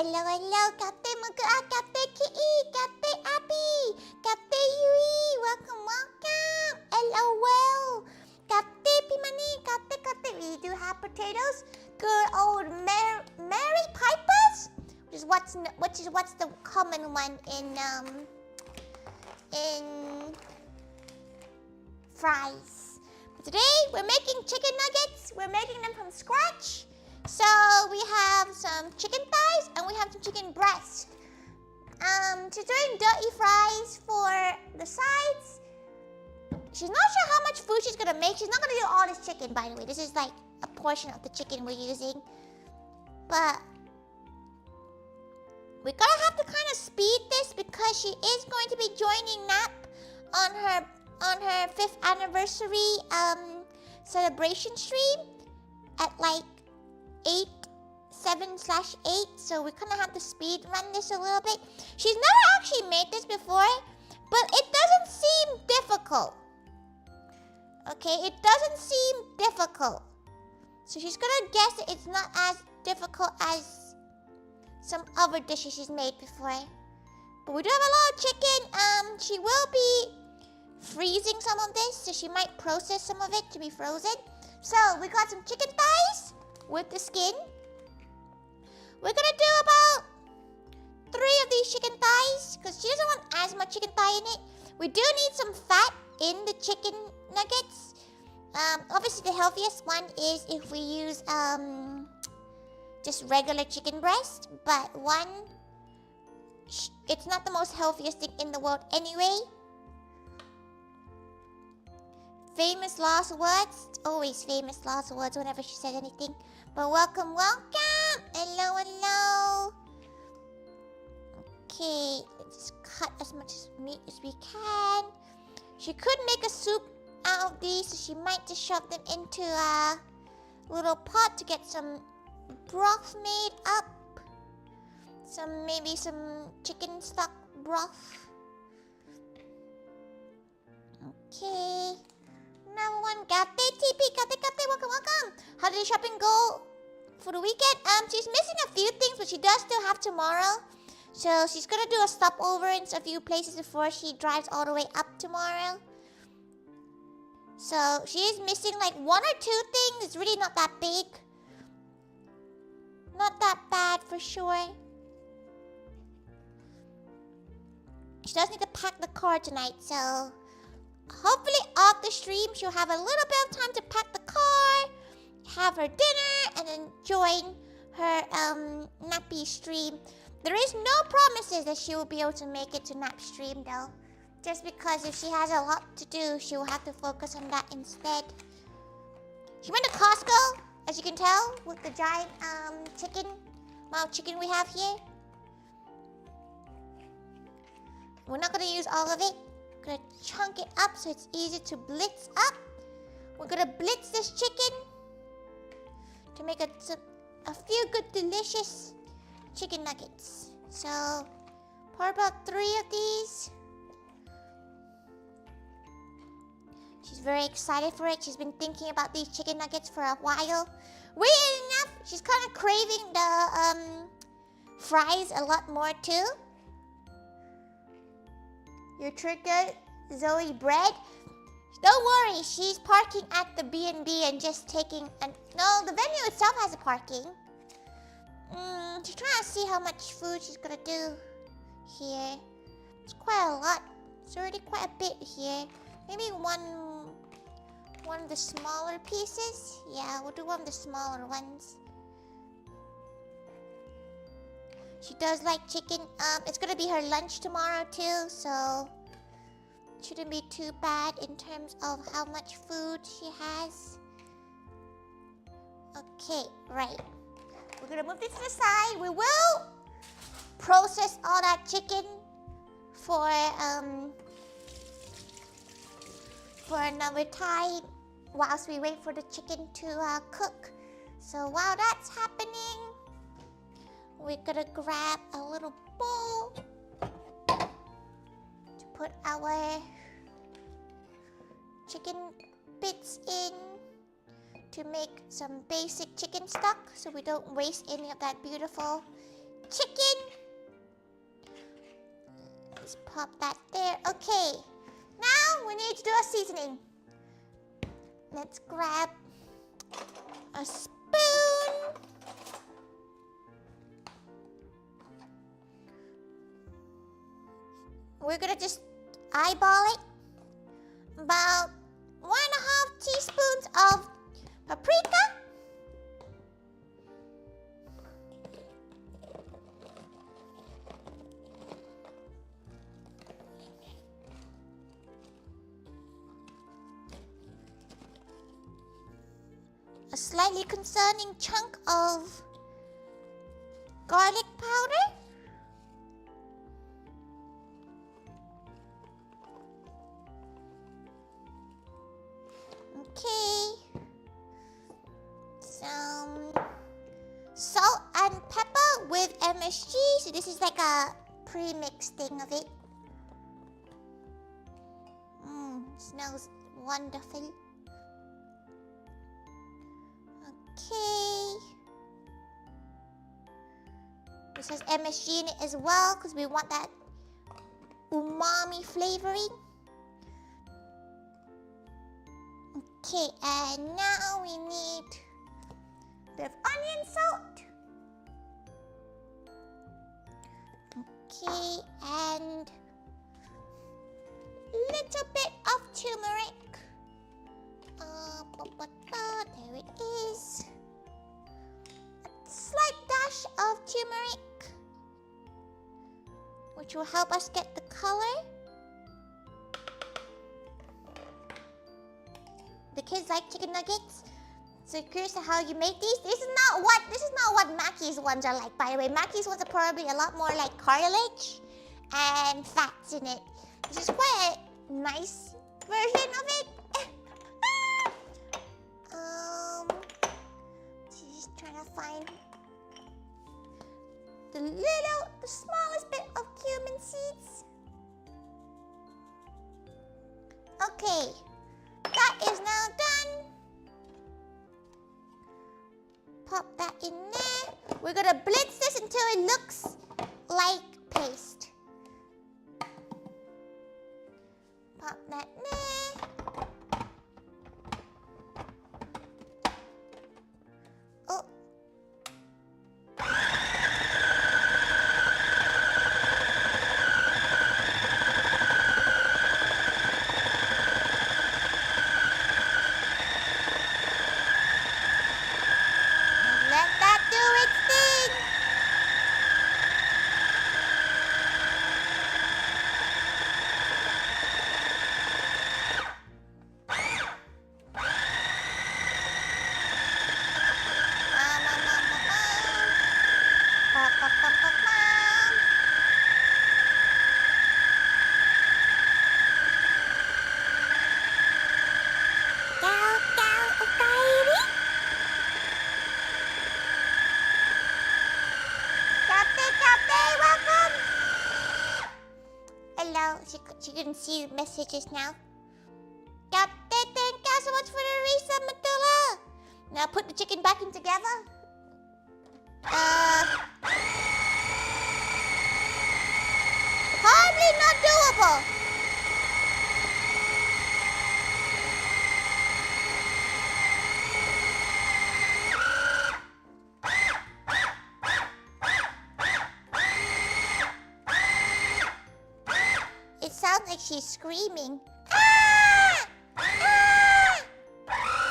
Hello, hello, Captain Mugua, Captain Ki, Captain Abby, Captain Yui, welcome, welcome. LOL, Captain Pimani, Captain. We do have potatoes. Good old Mary Pipers, which is what's the common one in fries. But today we're making chicken nuggets. We're making them from scratch. So we have some chicken thighs and we have some chicken breast. She's doing dirty fries for the sides. She's not sure how much food she's gonna make. She's not gonna do all this chicken, by the way. This is like a portion of the chicken we're using. But we're gonna have to kind of speed this because she is going to be joining Nap on her 5th anniversary celebration stream at like 7/8, so we're gonna have to speed run this a little bit. She's never actually made this before, but it doesn't seem difficult. Okay, it doesn't seem difficult. So she's gonna guess that it's not as difficult as some other dishes she's made before. But we do have a lot of chicken. She will be freezing some of this, so she might process some of it to be frozen. So we got some chicken thighs with the skin. We're gonna do about 3 of these chicken thighs because she doesn't want as much chicken thigh in it. We do need some fat in the chicken nuggets. Obviously the healthiest one is if we use just regular chicken breast, but it's not the most healthiest thing in the world anyway. Famous last words. Always famous last words whenever she says anything. But welcome, welcome. Hello, hello. Okay, let's cut as much meat as we can. She could make a soup out of these, so she might just shove them into a little pot to get some broth made up. Maybe some chicken stock broth. Okay. Number 1, Gate TP, Gate, welcome. How did the shopping go for the weekend? She's missing a few things, but she does still have tomorrow. So she's gonna do a stopover in a few places before she drives all the way up tomorrow. So she is missing like 1 or 2 things. It's really not that big. Not that bad for sure. She does need to pack the car tonight, so hopefully off the stream she'll have a little bit of time to pack the car, have her dinner, and then join her nappy stream. There is no promises that she will be able to make it to nap stream though. Just because if she has a lot to do, she will have to focus on that instead. She went to Costco, as you can tell, with the giant amount of chicken we have here. We're not gonna use all of it. We're gonna chunk it up so it's easy to blitz up. We're gonna blitz this chicken to make a few good delicious chicken nuggets. So pour about 3 of these. She's very excited for it. She's been thinking about these chicken nuggets for a while. Weirdly enough, she's kind of craving the fries a lot more too. Your trigger, Zoe Bread. Don't worry, she's parking at the B&B and just taking no, the venue itself has a parking. She's trying to see how much food she's gonna do here. It's quite a lot. It's already quite a bit here. Maybe one of the smaller pieces. Yeah, we'll do one of the smaller ones. She does like chicken. It's gonna be her lunch tomorrow too, so it shouldn't be too bad in terms of how much food she has. Okay, right. We're gonna move this to the side. We will process all that chicken for another time whilst we wait for the chicken to cook. So while that's happening, we're gonna grab a little bowl to put our chicken bits in to make some basic chicken stock so we don't waste any of that beautiful chicken. Let's pop that there. Okay. Now we need to do a seasoning. Let's grab a spoon. We're gonna just eyeball it. About 1.5 teaspoons of paprika. A slightly concerning chunk of garlic powder. Okay. Some salt and pepper with MSG. So this is like a pre-mixed thing of it. Smells wonderful. Okay. This has MSG in it as well because we want that umami flavoring. Okay, and now we need a bit of onion salt. Okay, and a little bit of turmeric. There it is. A slight dash of turmeric, which will help us get the color. The kids like chicken nuggets. So curious to how you make these. This is not what Mackey's ones are like, by the way. Mackey's ones are probably a lot more like cartilage and fats in it. This is quite a nice version of it. Just trying to find the smallest bit of cumin seeds. Okay, that is now done. Pop that in there. We're gonna blitz this until it looks like paste. Pop that there. Oh. Let that do its thing. Welcome. Hello. She couldn't see the messages now. Captain, thank you so much for the reason, Matula. Now put the chicken back in together. Hardly not doable. It sounds like she's screaming. Ah! Ah! Ah!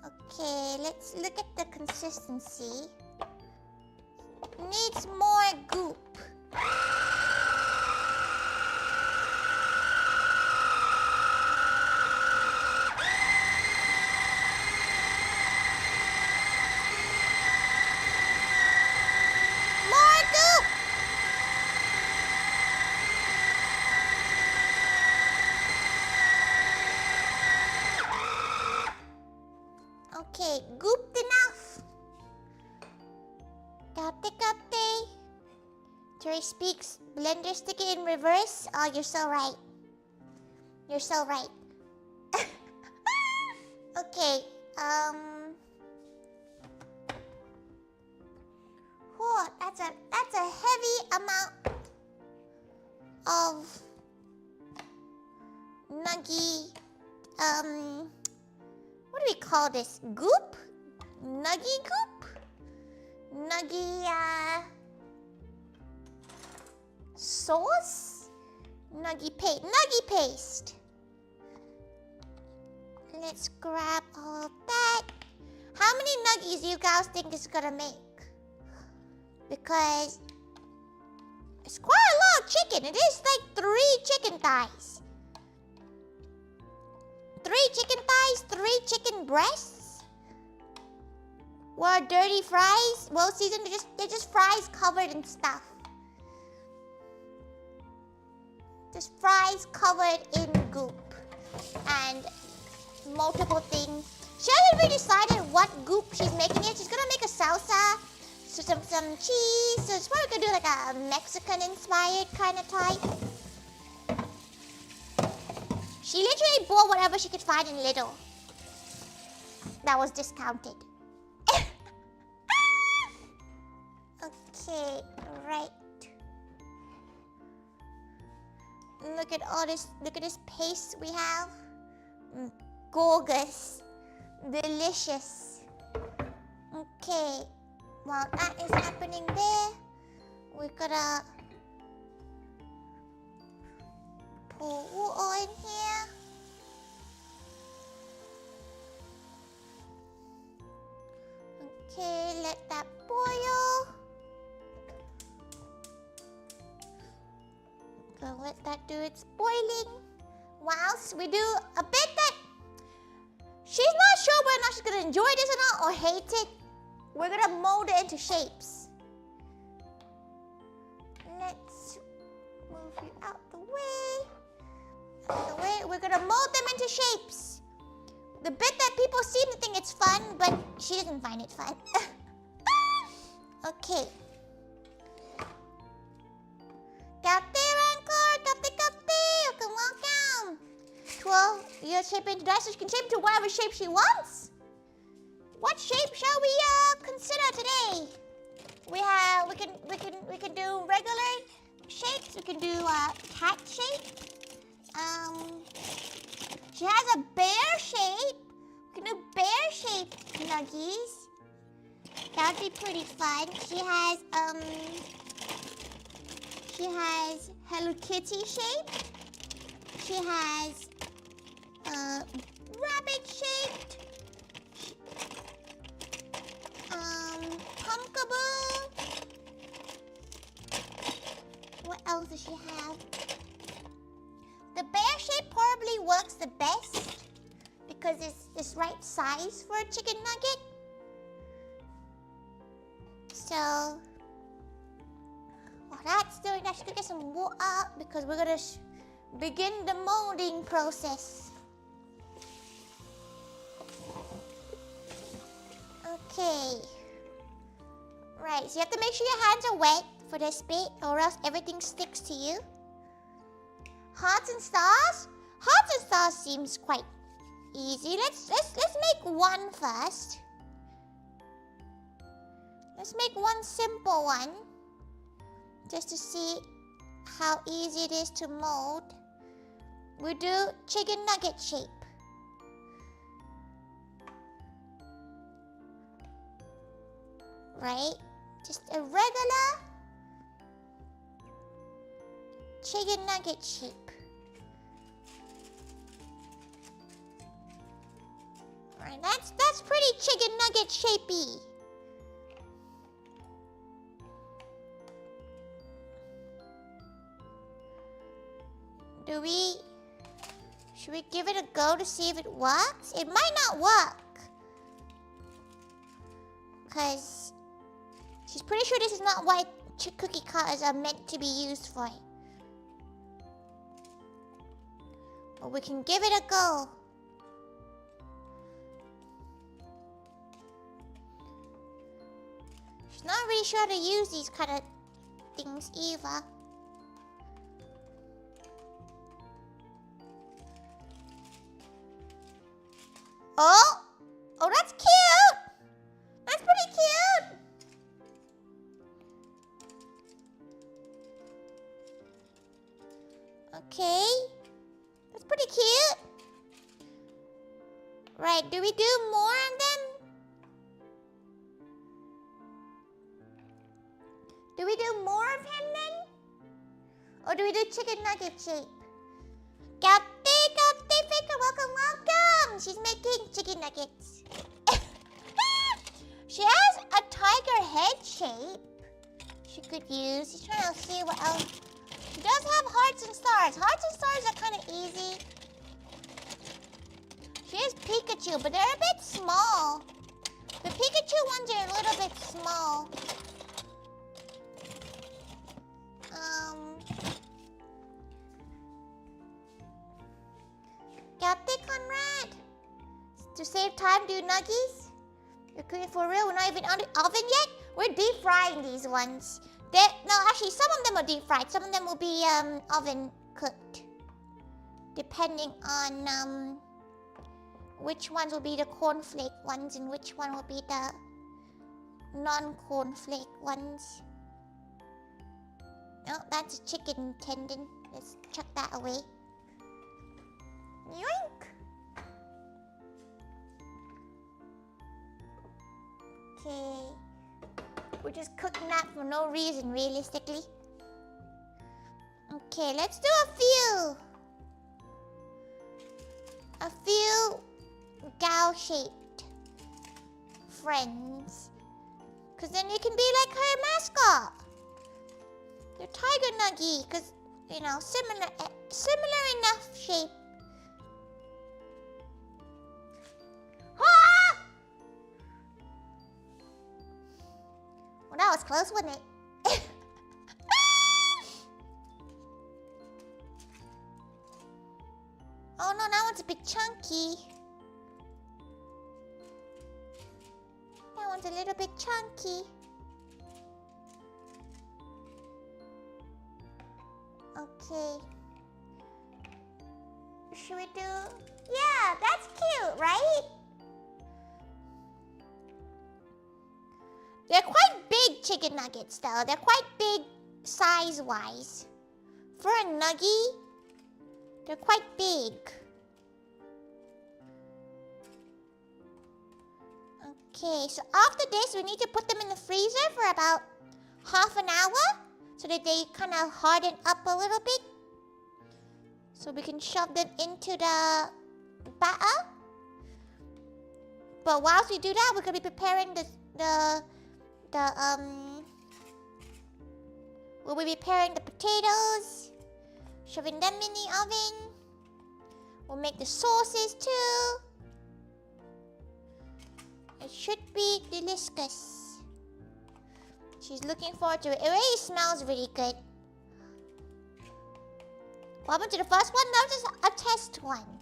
Okay, let's look at the consistency. Needs more goop. More goop! Okay, gooped enough. Kate. Tori speaks blender sticker in reverse. Oh, you're so right. You're so right. Okay, whew, that's a heavy amount of nuggy, what do we call this? Goop? Nuggy goop? Nuggy, sauce? Nuggy paste. Let's grab all of that. How many nuggies do you guys think it's gonna make? Because it's quite a lot of chicken. It is like 3 chicken thighs. 3 chicken thighs, 3 chicken breasts. What, dirty fries? Well, season, they're just fries covered in stuff. Just fries covered in goop. And multiple things. She hasn't really decided what goop she's making yet. She's gonna make a salsa, so some cheese. So it's probably gonna do like a Mexican-inspired kind of type. She literally bought whatever she could find in Lidl. That was discounted. Okay, right. Look at all this. Look at this paste we have. Gorgeous. Delicious. Okay. While that is happening there, we're gonna pour water in here. Okay, let that boil. Gonna let that do its boiling. Whilst we do a bit that she's not sure whether or not she's gonna enjoy this or not, or hate it. We're gonna mold it into shapes. Let's move you out the way. Out the way. We're gonna mold them into shapes. The bit that people seem to think it's fun, but she doesn't find it fun. Okay. Welcome. 12, you're shaping into dice, so she can shape into whatever shape she wants. What shape shall we consider today? We can do regular shapes. We can do cat shape. She has a bear shape. We can do bear shape nuggies. That would be pretty fun. She has Hello Kitty shape. She has rabbit shaped. Pumpkaboo. What else does she have? The bear shape probably works the best because it's this right size for a chicken nugget. So, while that's doing that, she's gonna get some water because we're gonna begin the molding process. Okay. Right, so you have to make sure your hands are wet for this bit or else everything sticks to you. Hearts and stars? Hearts and stars seems quite easy. Let's make one first. Let's make one simple one. Just to see how easy it is to mold. We do chicken nugget shape. Right? Just a regular chicken nugget shape. Right, that's pretty chicken nugget shapey. Should we give it a go to see if it works? It might not work. Because she's pretty sure this is not what cookie cutters are meant to be used for. But we can give it a go. She's not really sure how to use these kind of things either. Oh! Oh, that's cute! That's pretty cute! Okay. That's pretty cute. Right, do we do more of them? Do we do more of him then? Or do we do chicken nugget shape? Gapti, Faker, welcome! She's making chicken nuggets. She has a tiger head shape she could use. She's trying to see what else. She does have hearts and stars. Hearts and stars are kind of easy. She has Pikachu, but they're a bit small. The Pikachu ones are a little bit small. Gapti, Conrad. To save time, do Nuggies? You're cooking for real? We're not even on the oven yet? We're deep frying these ones. No, actually, some of them are deep fried. Some of them will be oven cooked. Depending on which ones will be the cornflake ones and which one will be the non-cornflake ones. Oh, that's a chicken tendon. Let's chuck that away. Yoink! Okay. We're just cooking that for no reason, realistically. Okay, let's do a few gal-shaped friends. Because then you can be like her mascot. They're Tiger Nuggie, because, you know, similar enough shape. Ah! Well, that was close, wasn't it? Oh no, that one's a bit chunky. That one's a little bit chunky. Okay. Should we do... Yeah, that's cute, right? They're quite big chicken nuggets, though. They're quite big size-wise. For a nuggie, they're quite big. Okay, so after this, we need to put them in the freezer for about half an hour so that they kind of harden up a little bit. So we can shove them into the batter. But whilst we do that, we're going to be preparing we'll be preparing the potatoes, shoving them in the oven. We'll make the sauces too. It should be delicious. She's looking forward to it. It already smells really good. What happened to the first one? That was just a test one.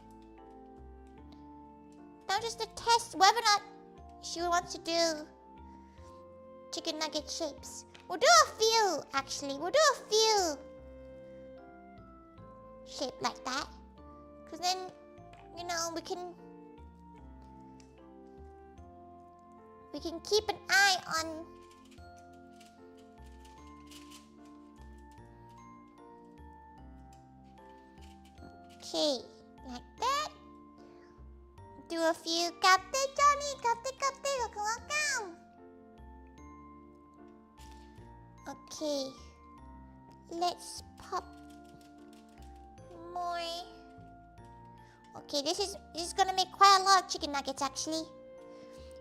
That was just a test whether or not she wants to do chicken nugget shapes. We'll do a few, actually. We'll do a few shaped like that. Because then, you know, we can keep an eye on okay, like that. Do a few. Captain Johnny, Captain, welcome. Okay, let's pop more. Okay, this is gonna make quite a lot of chicken nuggets actually.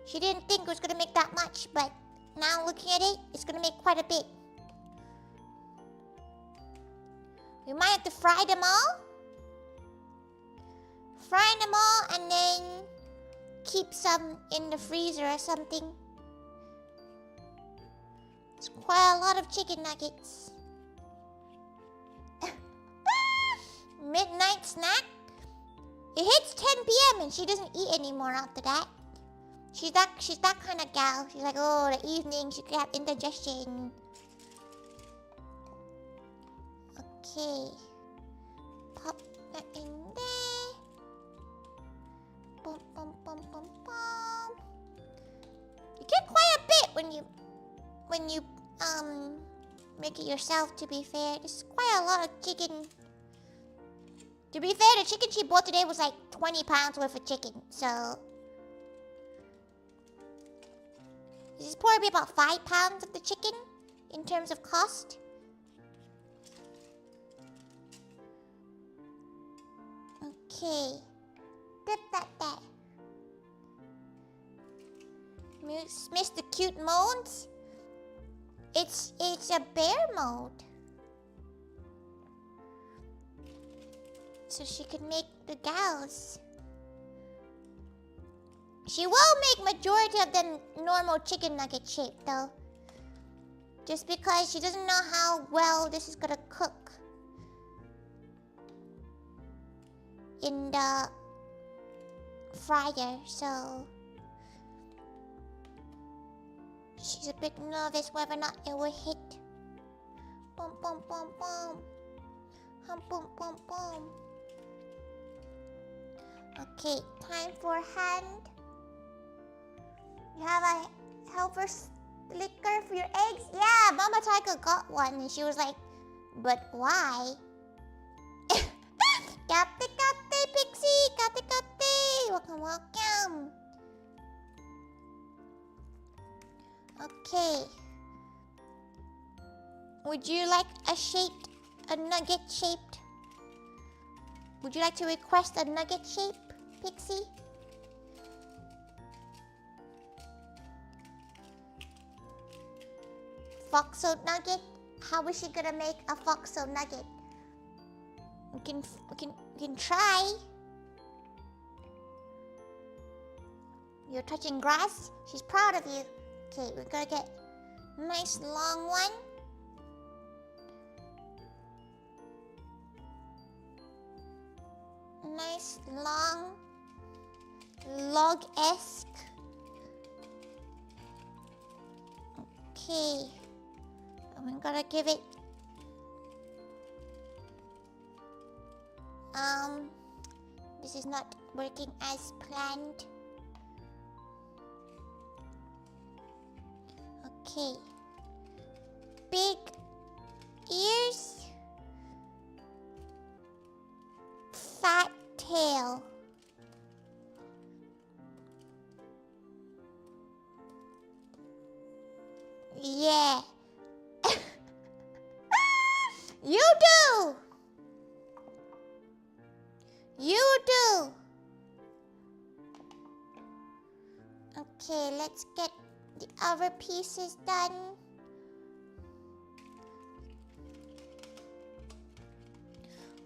She didn't think it was gonna make that much, but now looking at it, it's gonna make quite a bit. We might have to fry them all. Fry them all and then keep some in the freezer or something. It's quite a lot of chicken nuggets. Midnight snack? It hits 10 p.m. and she doesn't eat anymore after that. She's that kind of gal. She's like, oh, the evening she could have indigestion. Okay. Pop that in there. Boom, boom, boom, boom, boom. You get quite a bit when you make it yourself, to be fair. There's quite a lot of chicken. To be fair, the chicken she bought today was like 20 pounds worth of chicken, so this is probably about 5 pounds of the chicken in terms of cost. Okay. Dip that there. Miss the cute modes? It's a bear mode. So she can make the gals. She will make majority of them normal chicken nugget shape though. Just because she doesn't know how well this is gonna cook in the fryer, so she's a bit nervous whether or not it will hit. Boom, boom, boom, boom. Boom, boom, boom. Okay, time for hand. You have a helper liquor for your eggs? Yeah, Mama Thaiga got one and she was like, but why? Kate, Pixie! Kate! Welcome, welcome. Okay. Would you like a nugget shaped? Would you like to request a nugget shape, Pixie? Foxo nugget? How is she gonna make a foxo nugget? We can try. You're touching grass? She's proud of you. Okay, we're gonna get a nice long one. Nice long log-esque. Okay. I'm gonna give it this is not working as planned. Okay. Big ears. Fat tail. Yeah. You do. You do. Okay, let's get the other pieces done.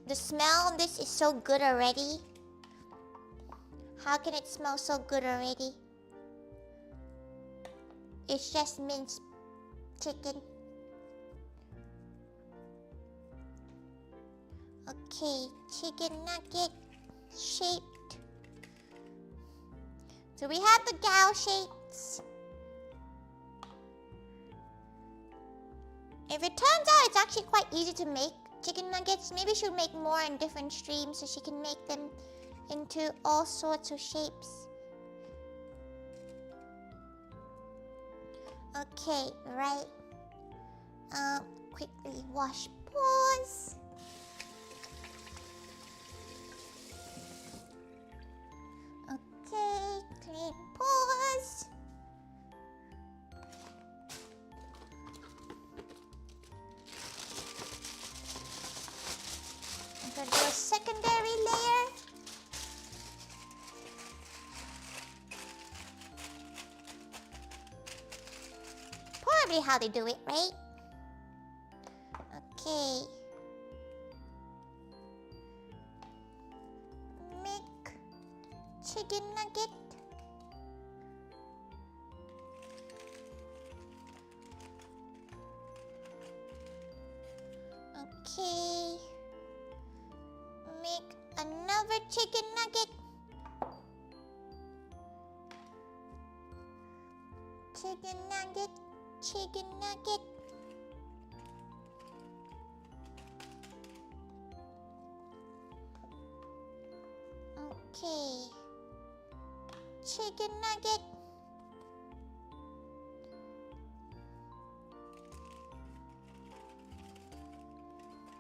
The smell on this is so good already. How can it smell so good already? It's just minced chicken. Okay, chicken nugget shaped. So we have the gal shapes. If it turns out it's actually quite easy to make chicken nuggets, maybe she'll make more in different streams so she can make them into all sorts of shapes. Okay, right. Quickly wash paws. Okay, clean paws. I'm gonna do a secondary layer. Probably how they do it, right? Okay. Make chicken nugget. Okay. Make another chicken nugget. Chicken nugget. Chicken nugget. chicken nugget.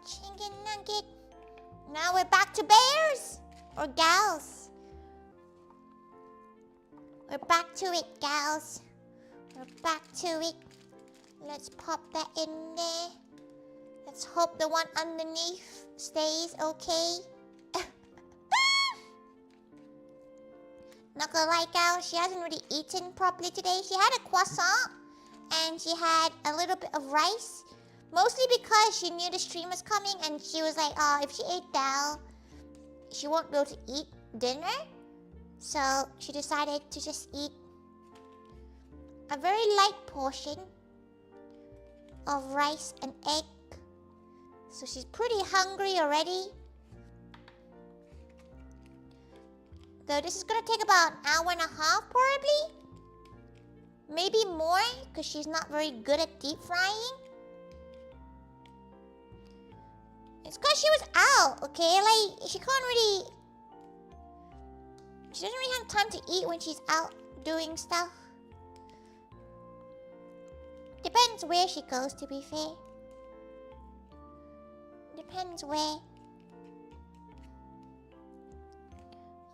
Chicken nugget. Now we're back to bears or gals. We're back to it, gals. We're back to it. Let's pop that in there. Let's hope the one underneath stays okay. Not gonna lie, gal, she hasn't really eaten properly today. She had a croissant and she had a little bit of rice. Mostly because she knew the stream was coming and she was like, oh, if she ate that, she won't be able to eat dinner. So she decided to just eat a very light portion of rice and egg. So she's pretty hungry already. Though this is gonna take about an hour and a half probably. Maybe more, because she's not very good at deep frying. It's because she was out, okay? Like, she can't really... She doesn't really have time to eat when she's out doing stuff. Depends where she goes, to be fair. Depends where.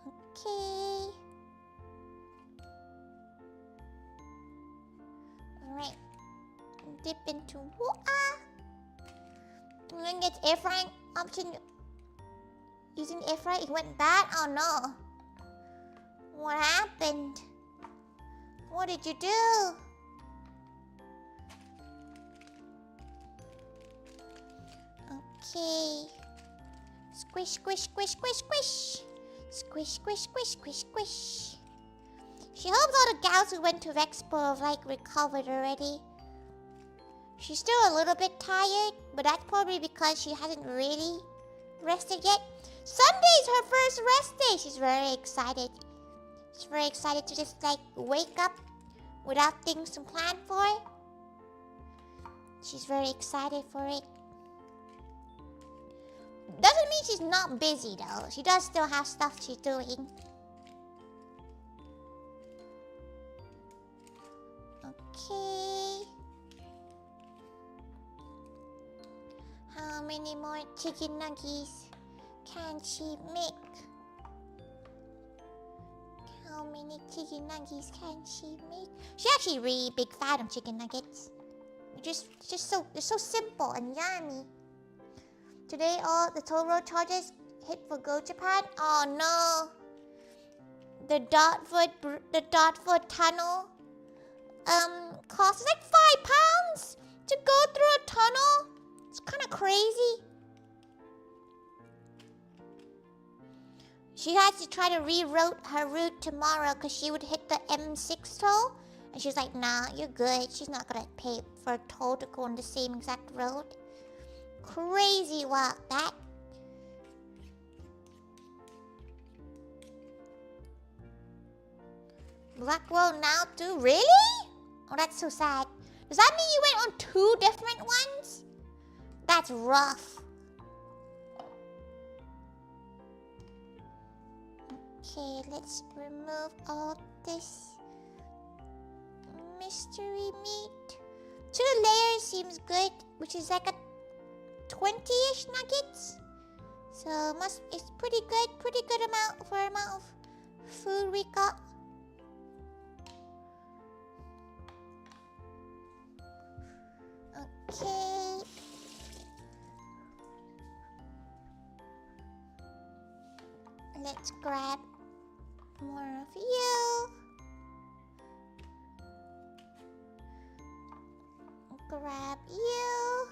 Okay. Alright. Dip into water. And then get air frying option. Using air fry, it went bad? Oh no. What happened? What did you do? Okay. Squish, squish, squish, squish, squish. Squish, squish, squish, squish, squish. She hopes all the gals who went to Expo have like recovered already. She's still a little bit tired, but that's probably because she hasn't really rested yet. Sunday's her first rest day. She's very excited. She's very excited to just like wake up without things to plan for. She's very excited for it. Doesn't mean she's not busy though. She does still have stuff she's doing. Okay. How many more chicken nuggies can she make? How many chicken nuggies can she make? She's actually a really big fan of chicken nuggets. They're so simple and yummy. Today all the toll road charges hit for Go Japan. Oh no. The Dotfoot tunnel costs like £5 to go through a tunnel. It's kind of crazy. She has to try to reroute her route tomorrow because she would hit the M6 toll. And she's like, nah, you're good. She's not gonna pay for a toll to go on the same exact road. Crazy walk that. Black World now too? Really? Oh, that's so sad. Does that mean you went on 2 different ones? That's rough. Okay, let's remove all this mystery meat. 2 layers seems good, which is like a 20-ish nuggets. So it's pretty good amount for amount of food we got. Okay. Let's grab more of you. Grab you.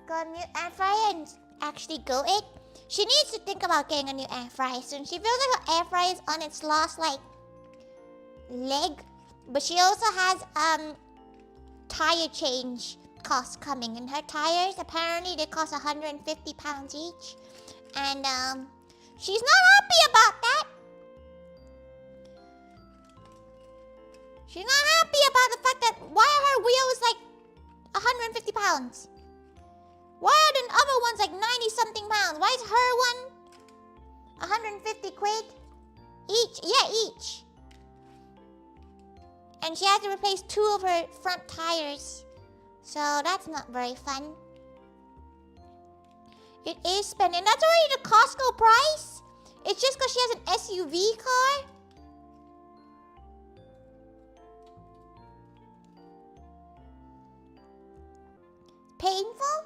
Got a new air fryer and actually go it. She needs to think about getting a new air fryer soon. She feels like her air fryer is on its last like leg. But she also has tire change costs coming. And her tires, apparently they cost £150 each. And she's not happy about that. She's not happy about the fact that why are her wheels like £150? Why are the other ones like 90-something pounds? Why is her one 150 quid? Each? Yeah, each. And she has to replace 2 of her front tires. So that's not very fun. It is spending. That's already the Costco price. It's just because she has an SUV car. Painful?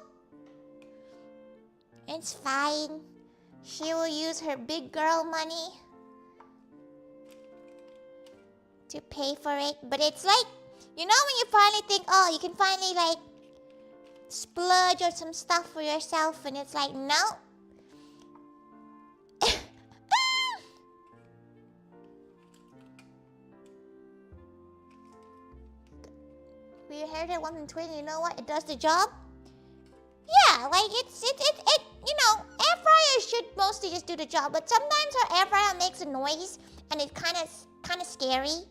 It's fine. She will use her big girl money to pay for it. But it's like, you know when you finally think, oh, you can finally like splurge on some stuff for yourself, and it's like, no. We inherited one from twin, you know what? It does the job. Yeah, like it you know, air fryers should mostly just do the job, but sometimes her air fryer makes a noise and it's kind of scary.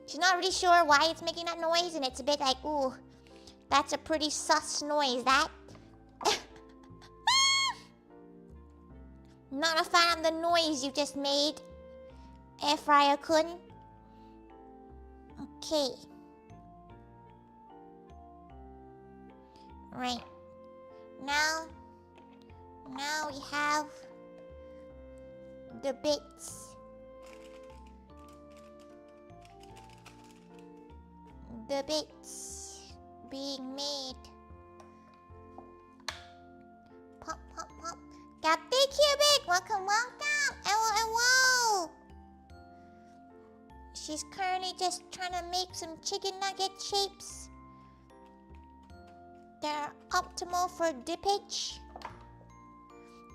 She's not really sure why it's making that noise, and it's a bit like, ooh, that's a pretty sus noise, that. Not a fan of the noise you just made, air fryer kun. Okay. Right. Now we have the bits. The bits being made. Pop, pop, pop. Captain Cubic, welcome. Hello. She's currently just trying to make some chicken nugget shapes. They're optimal for dippage.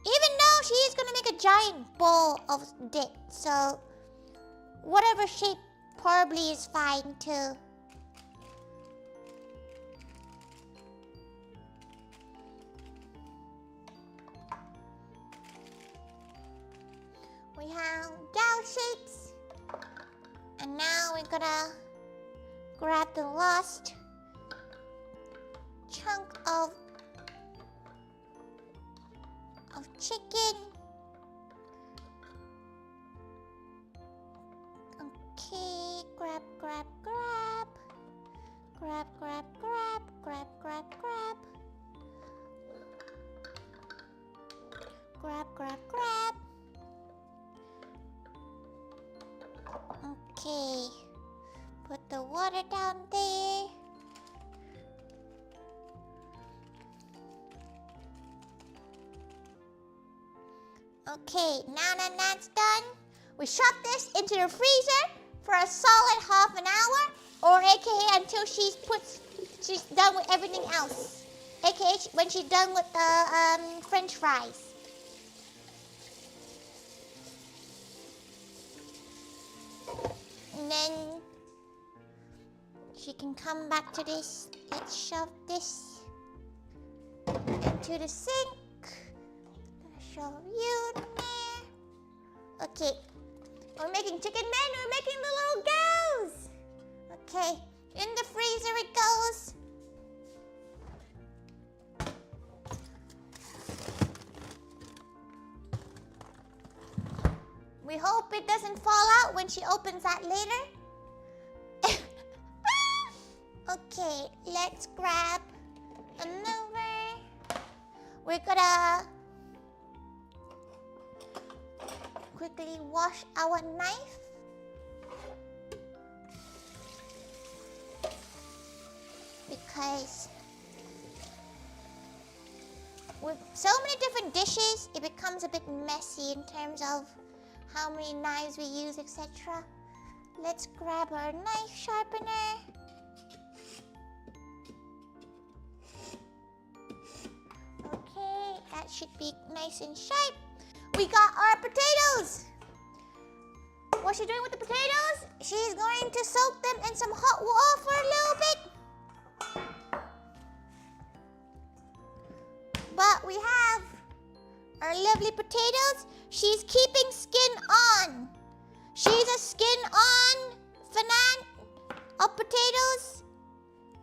Even though she is gonna make a giant bowl of dip, so whatever shape probably is fine too. We have dowel shapes, and now we're gonna grab the last chunk of chicken. Okay, grab. Okay, put the water down there. Okay, now that that's done, we shove this into the freezer for a solid half an hour, or aka until she's done with everything else. AKA when she's done with the French fries. And then she can come back to this. Let's shove this into the sink. Shove you in there. Okay, we're making chicken men. We're making the little girls. Okay, in the freezer it goes. We hope it doesn't fall out when she opens that later. Okay, let's grab another. We're gonna quickly wash our knife. Because with so many different dishes, it becomes a bit messy in terms of how many knives we use, etc. Let's grab our knife sharpener. Okay, that should be nice and sharp. We got our potatoes. What's she doing with the potatoes? She's going to soak them in some hot water for a little bit. But we have our lovely potatoes. She's keeping skin on. She's a skin-on fan of potatoes.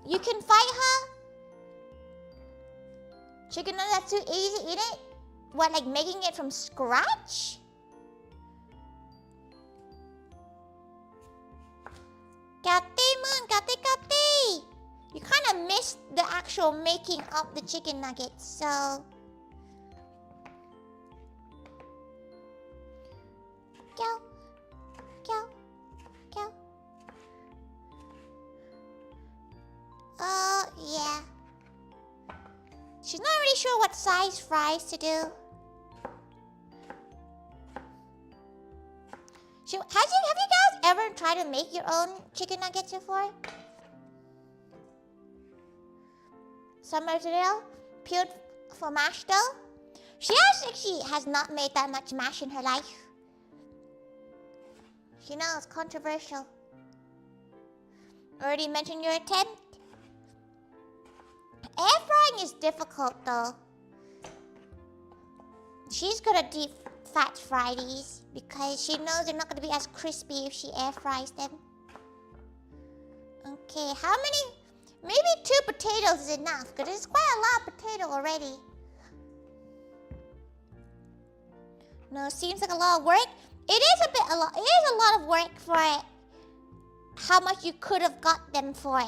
You can fight her. Chicken nuggets, that's too easy, eat it. What, like making it from scratch? Captain missed the actual making of the chicken nuggets, so... Go. Go. Go. Oh, yeah. She's not really sure what size fries to do. Have you guys ever tried to make your own chicken nuggets before? Some mozzarella, peeled for mash dough. She actually has not made that much mash in her life. She knows, controversial. Already mentioned your attempt. Air frying is difficult though. She's gonna deep fat fry these because she knows they're not gonna be as crispy if she air fries them. Okay, how many? Maybe 2 potatoes is enough because it's quite a lot of potato already. No, seems like a lot of work. It is a lot of work for how much you could have got them for.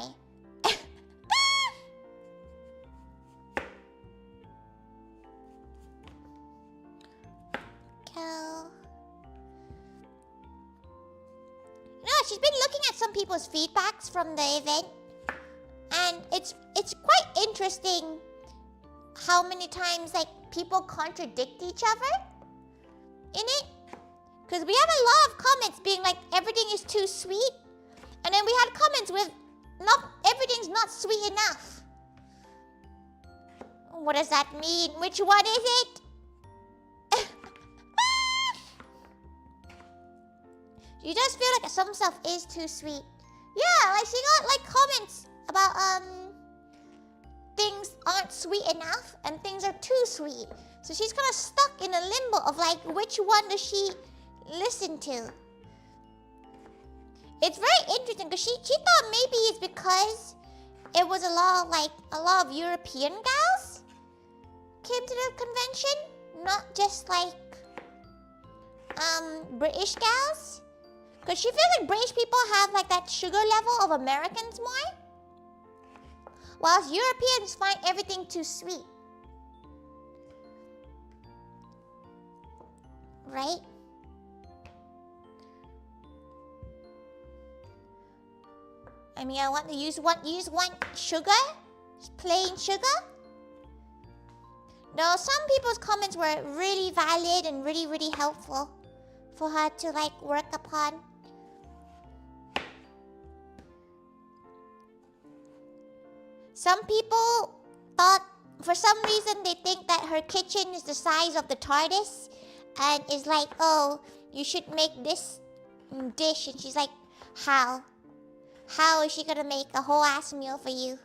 She's been looking at some people's feedbacks from the event, and it's quite interesting how many times like people contradict each other in it. Because we have a lot of comments being like everything is too sweet, and then we had comments with everything's not sweet enough. What does that mean? Which one is it? You just feel like some stuff is too sweet. Yeah, like she got like comments about things aren't sweet enough and things are too sweet. So she's kind of stuck in a limbo of like which one does she listen to? It's very interesting because she thought maybe it's because it was a lot of European gals came to the convention, not just like British gals. Because she feels like British people have like that sugar level of Americans more, whilst Europeans find everything too sweet. Right? I mean, I want to use one sugar, just plain sugar. Though some people's comments were really valid and really, really helpful for her to like work upon. Some people thought, for some reason, they think that her kitchen is the size of the TARDIS and is like, oh, you should make this dish. And she's like, how? How is she gonna make a whole ass meal for you?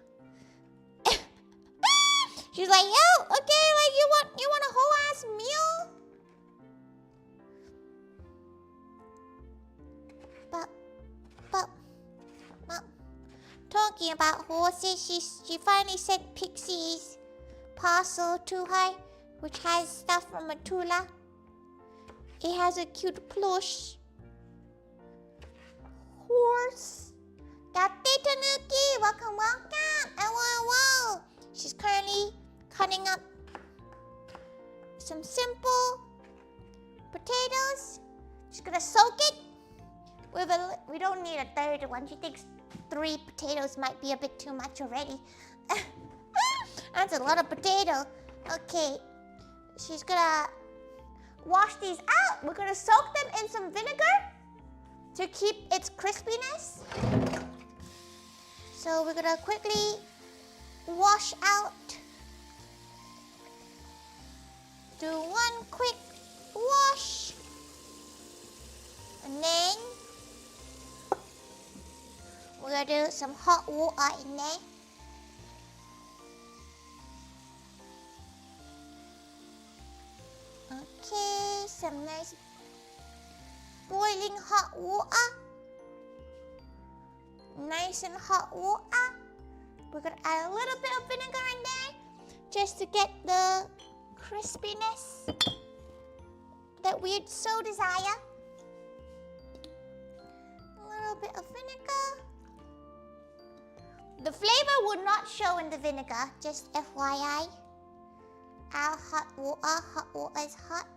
She's like, yo, okay, like you want a whole ass meal? But talking about horses, she finally sent Pixie's parcel to her, which has stuff from Matula. It has a cute plush horse. Date Tanuki, welcome. Whoa. She's currently cutting up some simple potatoes. She's gonna soak it with we don't need a third one. She thinks 3 potatoes might be a bit too much already. That's a lot of potato. Okay, she's gonna wash these out. We're gonna soak them in some vinegar to keep its crispiness. So we're gonna quickly wash out. Do one quick wash. And then we're gonna do some hot water in there. Okay, some nice boiling hot water. Nice and hot water. We're gonna add a little bit of vinegar in there just to get the crispiness that we so desire. A little bit of vinegar. The flavor would not show in the vinegar, just FYI. Our hot water is hot.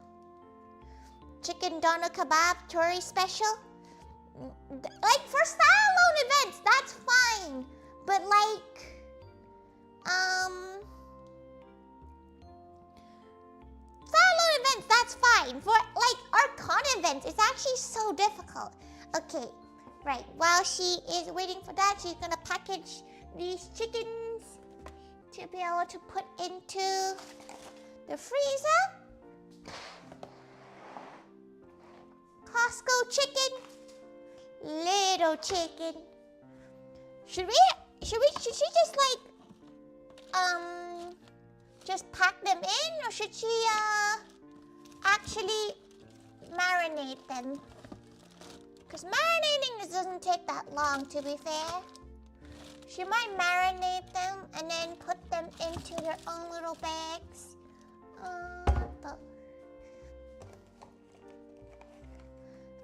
Chicken doner kebab, Tori special. Like for standalone events, that's fine. But like, standalone events, that's fine. For like our con events, it's actually so difficult. Okay, right. While she is waiting for that, she's gonna package these chickens to be able to put into the freezer. Costco chicken, little chicken. Should she just like just pack them in, or should she actually marinate them? Because marinating doesn't take that long, to be fair. She might marinate them and then put them into their own little bags.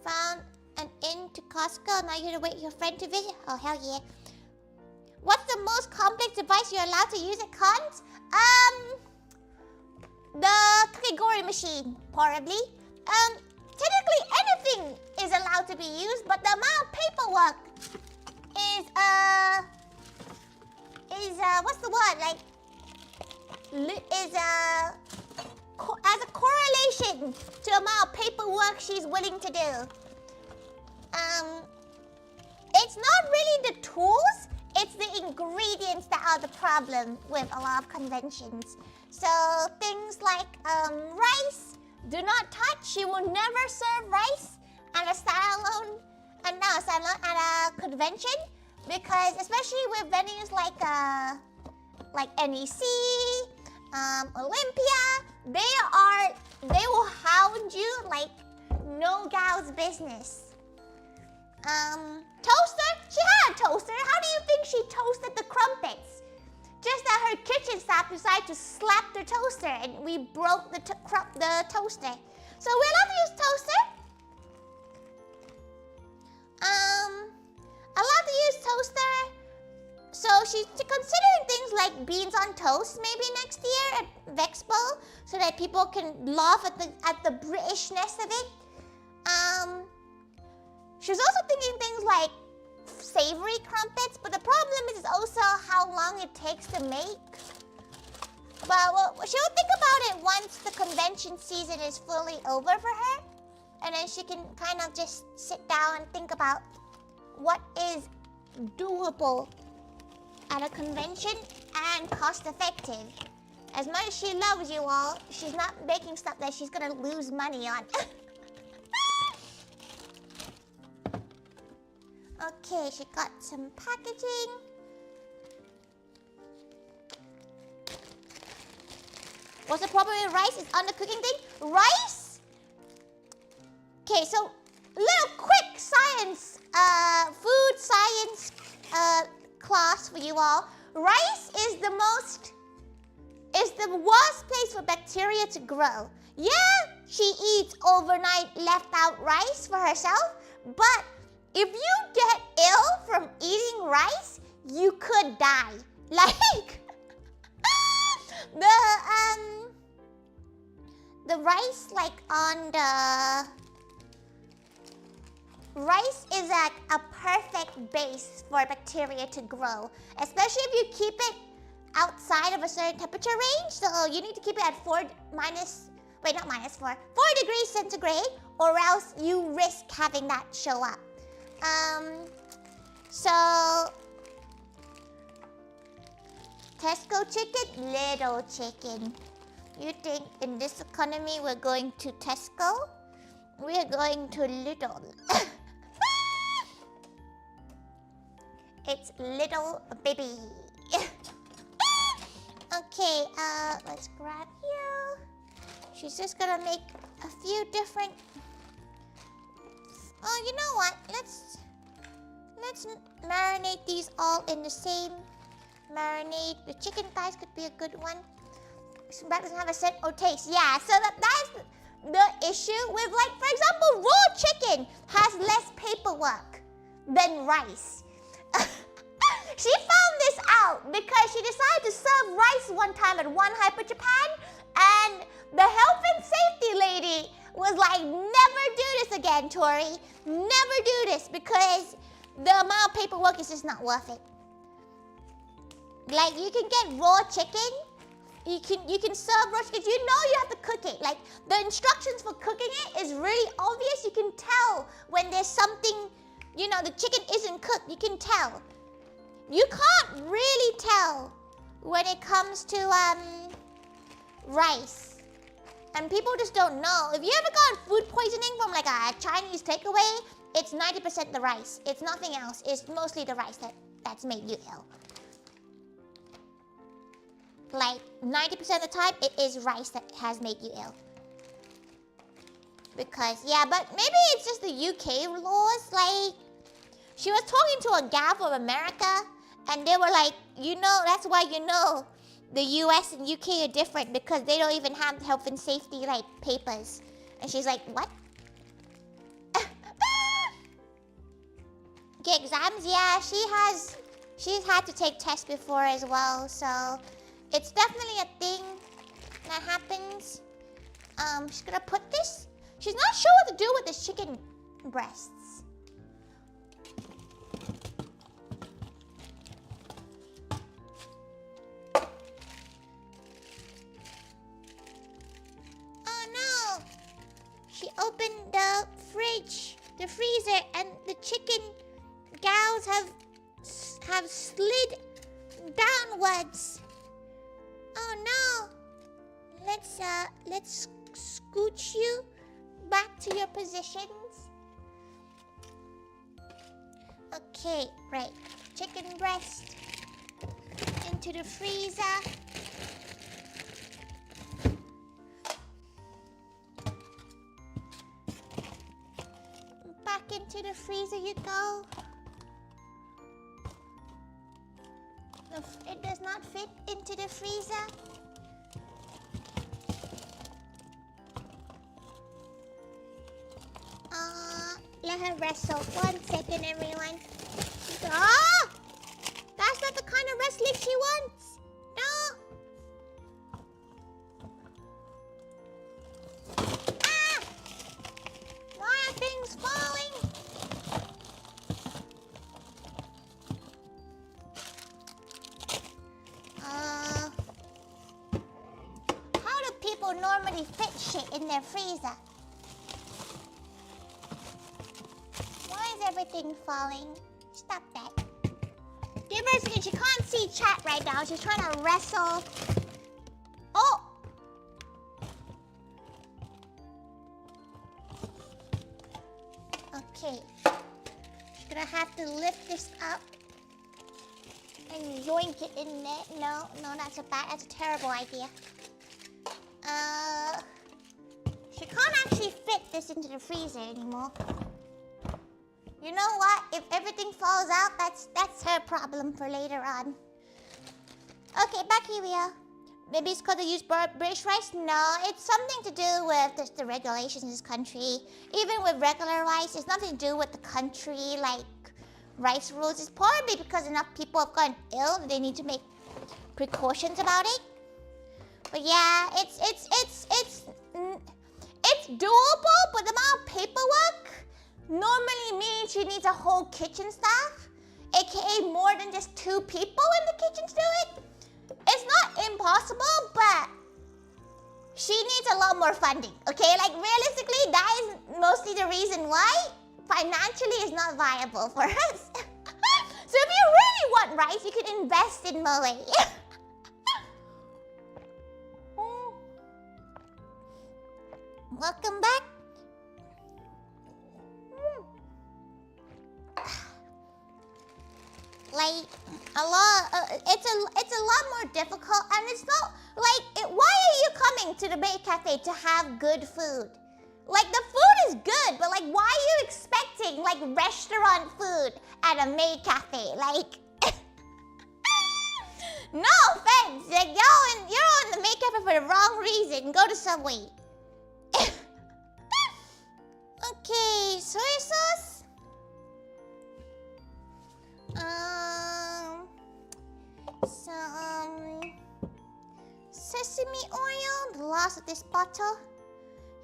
Found an inn to Costco. Now you gotta wait for your friend to visit. Oh, hell yeah. What's the most complex device you're allowed to use at cons? The Kakegori machine, probably. Technically anything is allowed to be used, but the amount of paperwork is what's the word? Like, has a correlation to the amount of paperwork she's willing to do. It's not really the tools, it's the ingredients that are the problem with a lot of conventions. So things like rice, do not touch. She will never serve rice at a standalone, at a convention, because especially with venues like NEC, Olympia, they will hound you like no gal's business. Toaster? She had a toaster. How do you think she toasted the crumpets? Just that her kitchen staff decided to slap the toaster and we broke the toaster. So we're allowed to use toaster. Allowed to use toaster. So she's considering things like beans on toast maybe next year at Vexpo, so that people can laugh at the Britishness of it. She's also thinking things like savory crumpets, but the problem is also how long it takes to make. But she'll think about it once the convention season is fully over for her, and then she can kind of just sit down and think about what is doable at a convention and cost effective. As much as she loves you all, she's not making stuff that she's gonna lose money on. Okay, she got some packaging. What's the problem with rice? It's on the cooking thing. Rice? Okay, so little quick science, food science class for you all. Rice is the worst place for bacteria to grow. Yeah, she eats overnight left out rice for herself, but if you get ill from eating rice, you could die. Like the rice, like on the rice is like a perfect base for bacteria to grow, especially if you keep it outside of a certain temperature range. So you need to keep it at 4 degrees centigrade, or else you risk having that show up. So Tesco chicken, little chicken. You think in this economy we're going to Tesco? We're going to Little. It's little baby. Okay, let's grab you. She's just gonna make a few different. Oh, you know what? Let's marinate these all in the same marinade. The chicken thighs could be a good one. That doesn't have a scent or taste. Yeah, so that's the issue with, like, for example, raw chicken has less paperwork than rice. She found this out because she decided to serve rice one time at One Hyper Japan, and the health and safety lady was like, never do this again, Tori. Never do this because the amount of paperwork is just not worth it. Like, you can get raw chicken. You can serve raw chicken. You know you have to cook it. Like, the instructions for cooking it is really obvious. You can tell when there's something, you know, the chicken isn't cooked. You can tell. You can't really tell when it comes to rice. And people just don't know. If you ever got food poisoning from like a Chinese takeaway, it's 90% the rice. It's nothing else. It's mostly the rice that's made you ill. Like 90% of the time, it is rice that has made you ill. Because, yeah, but maybe it's just the UK laws. Like, she was talking to a gal from America, and they were like, you know, that's why you know the US and UK are different, because they don't even have health and safety, like, papers. And she's like, what? Okay, exams, yeah, she's had to take tests before as well, so it's definitely a thing that happens. She's gonna put this. She's not sure what to do with this chicken breasts. Oh no! She opened the fridge, the freezer, and the chicken gals have slid downwards. Oh no! Let's scooch you back to your positions. Okay, right. Chicken breast into the freezer. Back into the freezer you go. It does not fit into the freezer. Let her wrestle. 1 second, everyone. Ah! That's not the kind of wrestling she wants. No. Ah! Why are things falling? How do people normally fit shit in their freezer? Why is everything falling? Stop that. Give her a second. She can't see chat right now. She's trying to wrestle. Oh! Okay. She's gonna have to lift this up and yoink it in there. No, that's a terrible idea. She can't actually fit this into the freezer anymore. You know what? If everything falls out, that's her problem for later on. Okay, back here we are. Maybe it's because they use British rice? No, it's something to do with the regulations in this country. Even with regular rice, it's nothing to do with the country, like rice rules. It's probably because enough people have gotten ill that they need to make precautions about it. But yeah, it's doable, but the amount of paperwork normally means she needs a whole kitchen staff, aka more than just 2 people in the kitchen to do it. It's not impossible, but she needs a lot more funding, okay? Like, realistically, that is mostly the reason why financially it's not viable for us. So if you really want rice, you can invest in Moe. Welcome back. Like, it's a lot more difficult, and it's not like, why are you coming to the maid cafe to have good food? Like, the food is good, but like, why are you expecting like restaurant food at a maid cafe? Like, no offense, like you're in the maid cafe for the wrong reason. Go to Subway. Okay, soy sauce. Some sesame oil, the last of this bottle.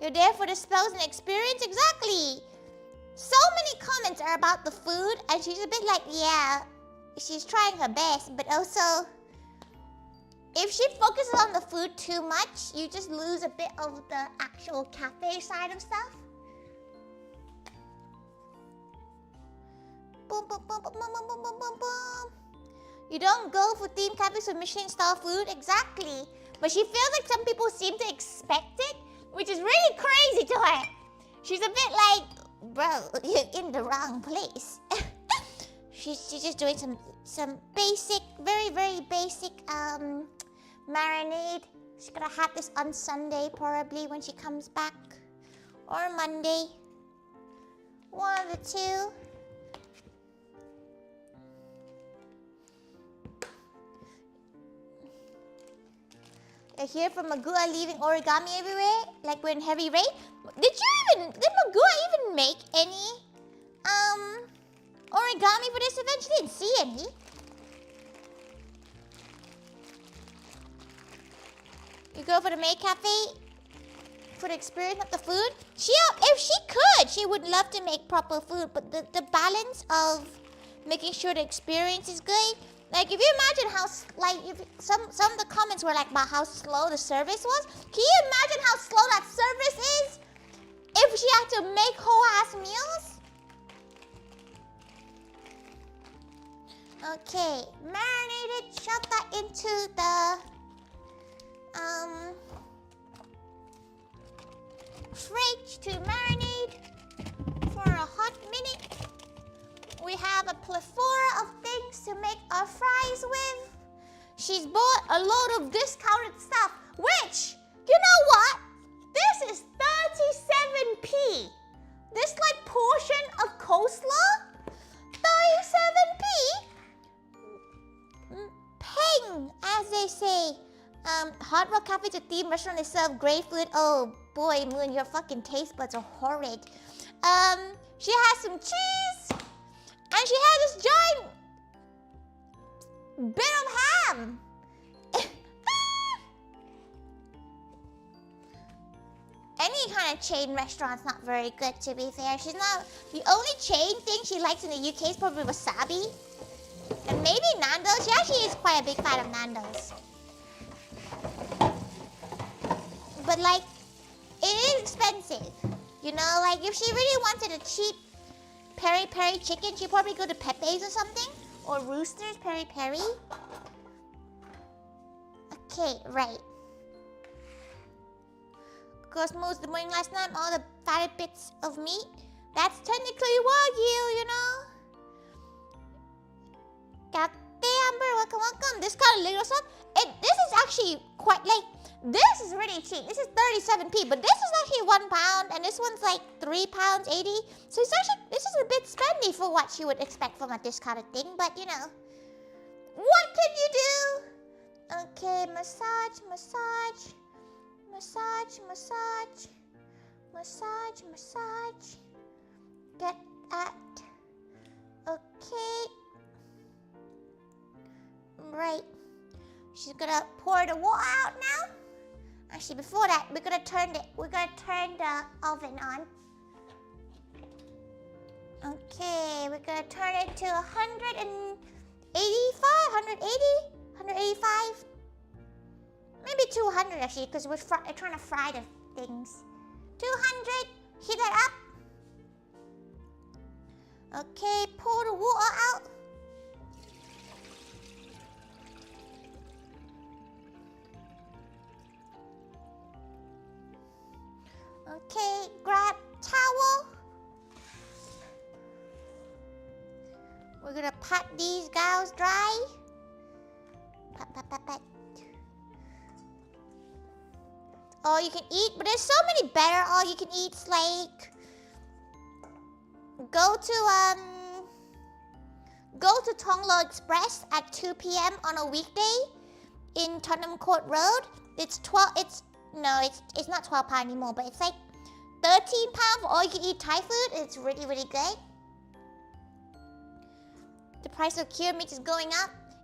You're there for the spells and experience? Exactly! So many comments are about the food, and she's a bit like, yeah, she's trying her best, but also, if she focuses on the food too much, you just lose a bit of the actual cafe side of stuff. Boom, boom, boom, boom, boom, boom, boom, boom, boom. You don't go for themed cafes with Michelin-style food? Exactly. But she feels like some people seem to expect it, which is really crazy to her. She's a bit like, bro, you're in the wrong place. she's just doing some basic, very, very basic marinade. She's gonna have this on Sunday probably when she comes back. Or Monday. One of the two. I hear from Magua leaving origami everywhere, like we're in heavy rain. Did Magua even make any origami for this event? She didn't see any. You go for the maid cafe for the experience, not the food. If she could, she would love to make proper food, but the balance of making sure the experience is good. Like, if you imagine how, if some of the comments were like about how slow the service was. Can you imagine how slow that service is? If she had to make whole-ass meals? Okay, marinated, shove that into the, fridge to marinate for a hot minute. We have a plethora of things to make our fries with. She's bought a load of discounted stuff, which, you know what? This is 37p. This like portion of coleslaw, 37p. Peng, as they say. Hard Rock Cafe is a themed restaurant. They serve great food. Oh boy, Moon, your fucking taste buds are horrid. She has some cheese. And she has this giant bit of ham. Any kind of chain restaurant's not very good, to be fair. She's not... The only chain thing she likes in the UK is probably wasabi. And maybe Nando's. She actually is quite a big fan of Nando's. But, like, it is expensive. You know, like, if she really wanted a cheap peri-peri chicken, she'd probably go to Pepe's or something. Or Rooster's peri-peri. Okay, right. Of course, most of the morning last night, all the fatted bits of meat. That's technically Wagyu, you know? Got Amber, welcome, welcome. This kind of little stuff. This is actually quite, like, this is really cheap. This is 37p, but this is actually £1, and this one's like £3.80. So it's actually, this is a bit spendy for what you would expect from a discounted thing, but you know. What can you do? Okay, massage, massage, massage, massage, massage, massage. Get at. Okay. Right. She's gonna pour the water out now. Actually, before that, we're gonna turn the oven on. Okay, we're gonna turn it to 185, 180, 185. Maybe 200 actually, because we're trying to fry the things. 200, heat that up. Okay, pour the water out. Okay, grab towel. We're gonna pat these gals dry. Pat, pat, pat, pat. All you can eat, but there's so many better all you can eats. Like, go to Tonglo Express at 2 p.m. on a weekday in Tottenham Court Road. It's not £12 anymore, but it's like £13 for all you can eat Thai food. It's really, really good. The price of cured meat is going up.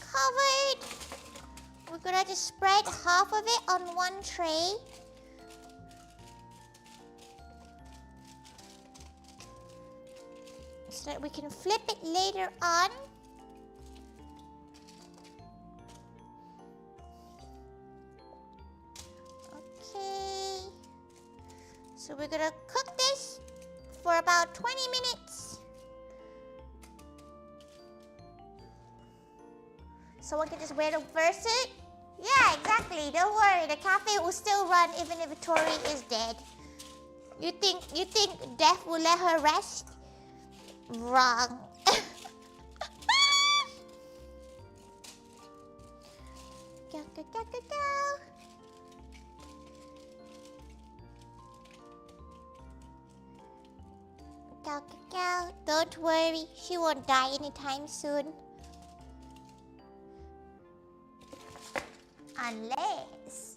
covered. We're gonna just spread half of it on one tray. So that we can flip it later on. Okay. So we're gonna cook this for about 20 minutes. Someone can just wait to verse it. Yeah, exactly. Don't worry. The cafe will still run even if Tori is dead. You think death will let her rest? Wrong. Go, go, go, go, go. Go, go, go. Don't worry. She won't die anytime soon. Unless...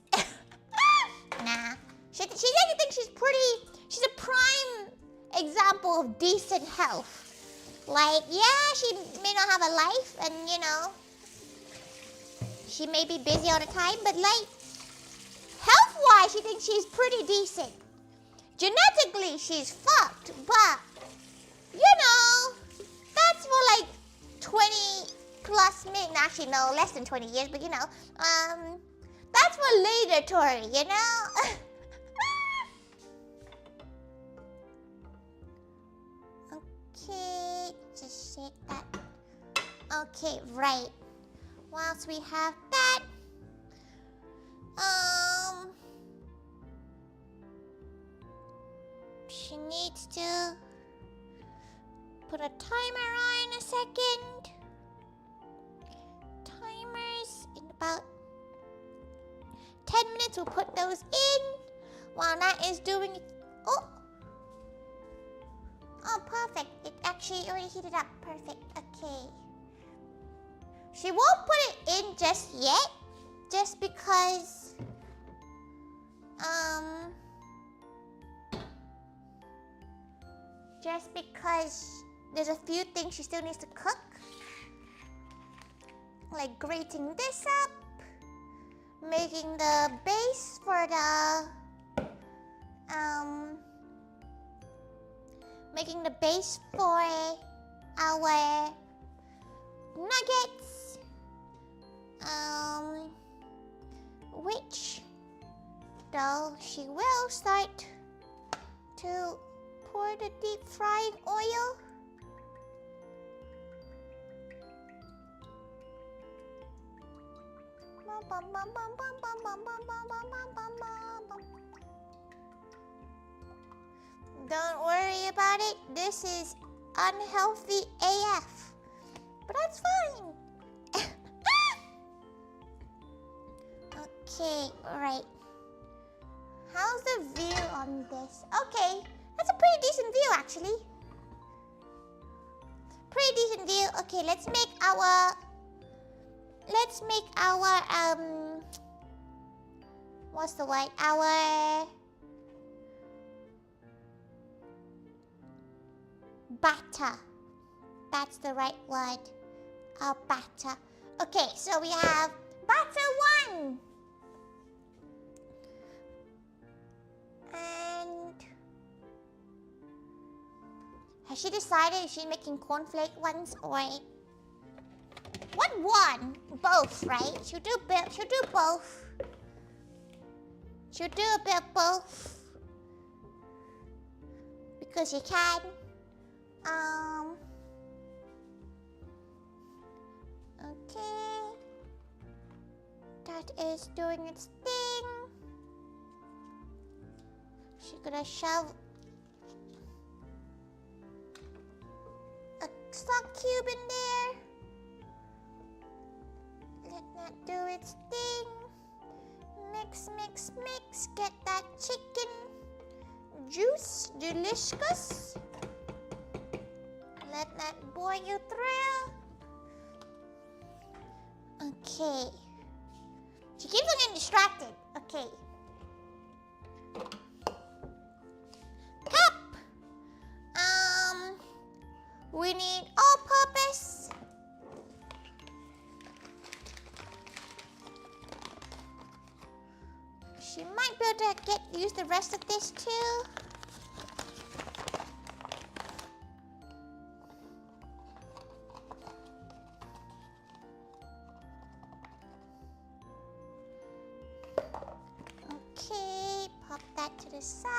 Nah. She doesn't think she's pretty... She's a prime example of decent health. Like, yeah, she may not have a life and, you know, she may be busy all the time, but like, health-wise, she thinks she's pretty decent. Genetically, she's fucked, but, you know, that's for like 20 plus minutes. Actually, no, less than 20 years, but you know, that's for later, Tori, you know? Okay, just shake that. Okay, right. Whilst we have that, she needs to put a timer on in a second. Timers in about 10 minutes. We'll put those in. While that is doing it. Oh, perfect. It actually already heated up. Perfect. Okay. She won't put it in just yet. Just because... Just because there's a few things she still needs to cook. Like grating this up. Making the base for the... Making the base for our nuggets. Which, though, she will start to pour the deep frying oil. Don't worry about it. This is unhealthy AF. But that's fine. Okay, alright. How's the view on this? Okay, that's a pretty decent view actually. Pretty decent view. Okay, let's make our what's the word? Our batter. That's the right word. Our batter. Okay, so we have batter 1. And has she decided if she's making cornflake ones or what one? Both, right? She'll do both. She'll do both. She'll do a bit of both because she can. Okay. That is doing its thing. She's gonna shove a stock cube in there. Let that do its thing. Mix, mix, mix. Get that chicken juice delicious. Let that boil through. Okay. She keeps on getting distracted. Okay. Cup. We need all-purpose. She might be able to use the rest of this too. Okay, pop that to the side.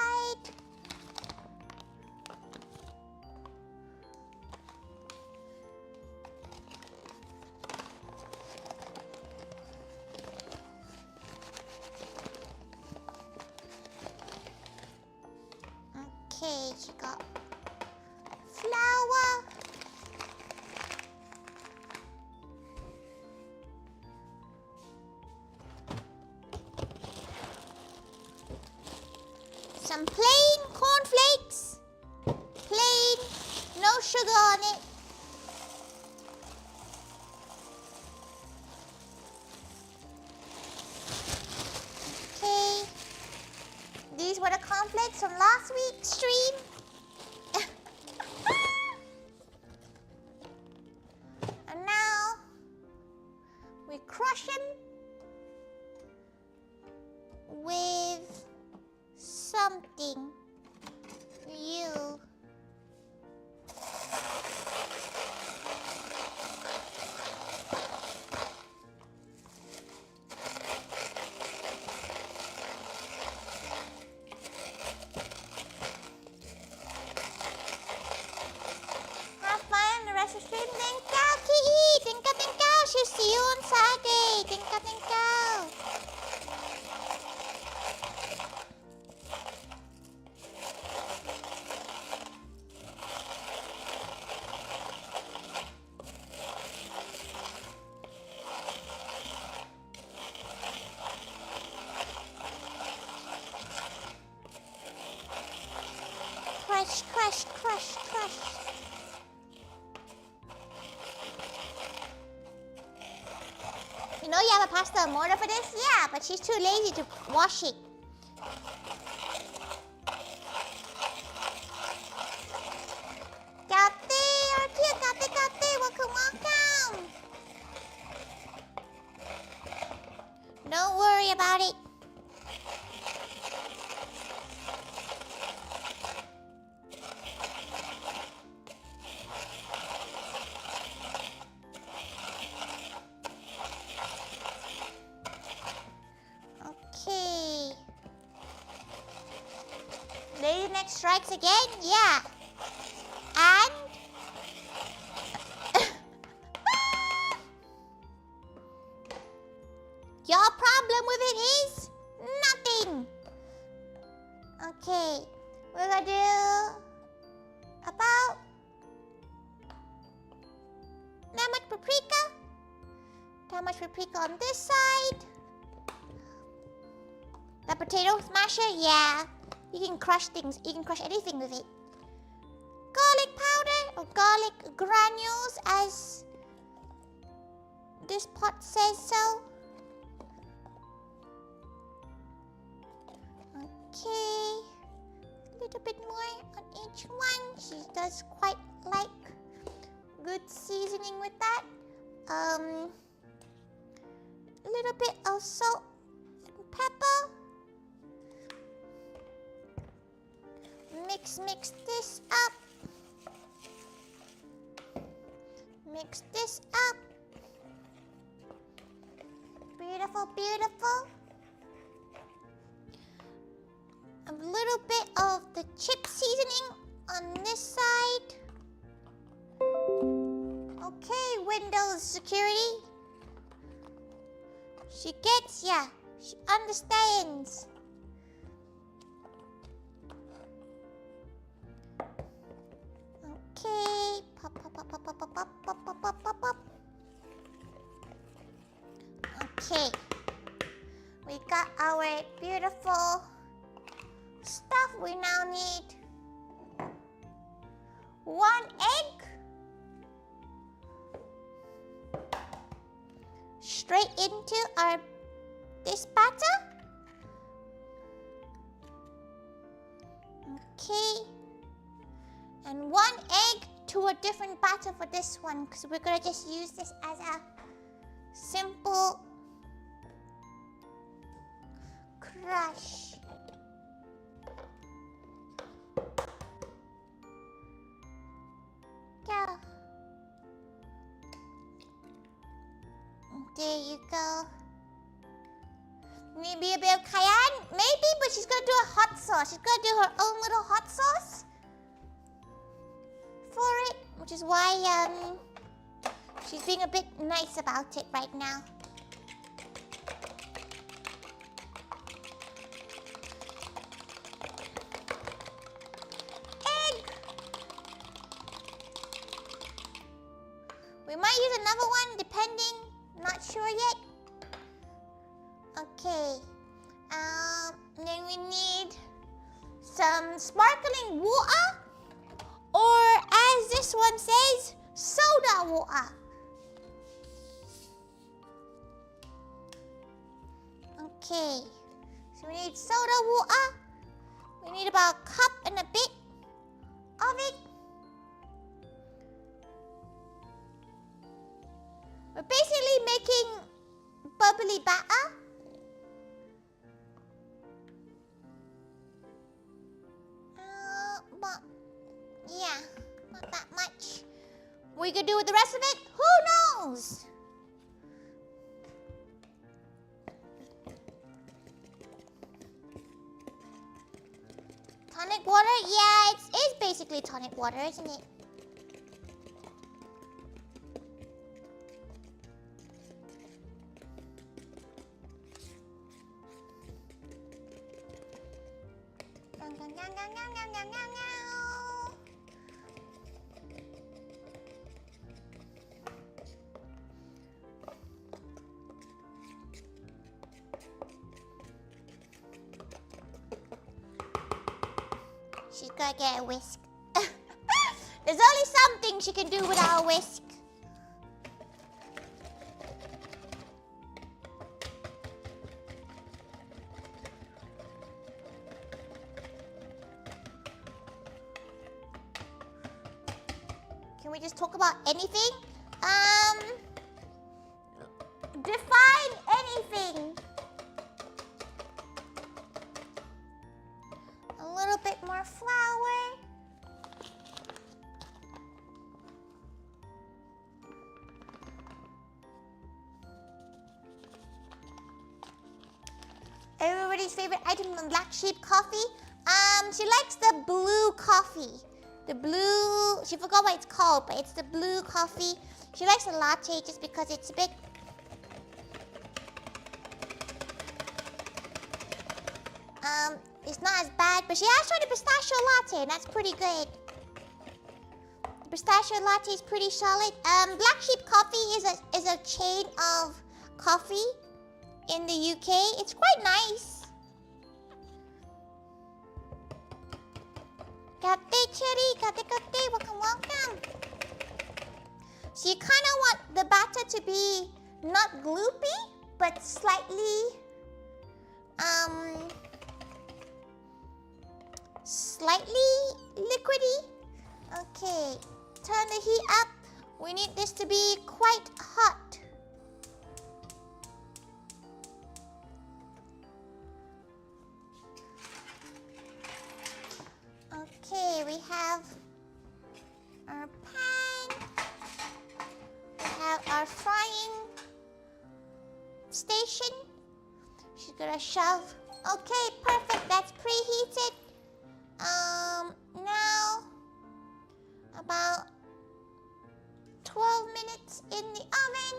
Okay, she got flour. Some plain cornflakes. Plain, no sugar on it. Okay. These were the cornflakes from last week's stream. And now we crush them with something new. Have fun the rest of the stream. Tinkle, Kiki. Tinkle, tinkle. She'll see you on Saturday. Tinkle, tinkle. Crush, crush, crush, crush. You know you have a pasta mortar for this? Yeah, but she's too lazy to wash it. Kate, our dear Kate, welcome, welcome. Don't worry about it. Okay. Lady next strikes again? Yeah. And your problem with it is nothing. Okay. We're gonna do about that much paprika. That much paprika on this side. The potato smasher, yeah. You can crush things. You can crush anything with it. Garlic powder or garlic granules, as this pot says so. Okay. A little bit more on each one. She does quite like good seasoning with that. A little bit of salt and pepper. Mix this up. Mix this up. Beautiful, beautiful. A little bit of the chip seasoning on this side. Okay, Windows security. She gets ya. She understands. Okay, pop, pop, pop, pop, pop, pop, pop, pop, pop, pop, pop, pop. Okay, we got our beautiful stuff. We now need 1 egg. Straight into this batter. Okay. And 1 egg to a different batter for this one, because we're going to just use this as a simple crush. There you go. Maybe a bit of cayenne? Maybe, but she's gonna do a hot sauce. She's gonna do her own little hot sauce for it, which is why she's being a bit nice about it right now. Egg! We might use another one depending, not sure yet. Okay, then we need some sparkling water, or as this one says, soda water. Okay, so we need soda water. We need about a cup and a bit of it. We're basically making bubbly batter. But yeah, not that much. What we could do with the rest of it? Who knows? Tonic water? Yeah, it is basically tonic water, isn't it? She's gonna get a whisk. There's only something she can do without a whisk. Can we just talk about anything? Define anything. A little bit more flour. Everybody's favorite item in Black Sheep coffee. She likes the blue coffee. The blue, she forgot what it's called, but it's the blue coffee. She likes a latte just because it's a bit... it's not as bad, but she has tried a pistachio latte, and that's pretty good. The pistachio latte is pretty solid. Black Sheep Coffee is a chain of coffee in the UK. It's quite nice. Kate Cherry, Kate, welcome. So you kind of want the batter to be not gloopy, but slightly, slightly liquidy. Okay, turn the heat up. We need this to be quite hot. Okay, we have our pan. We have our frying station. She's gonna shove. Okay, perfect. That's preheated. Now about 12 minutes in the oven.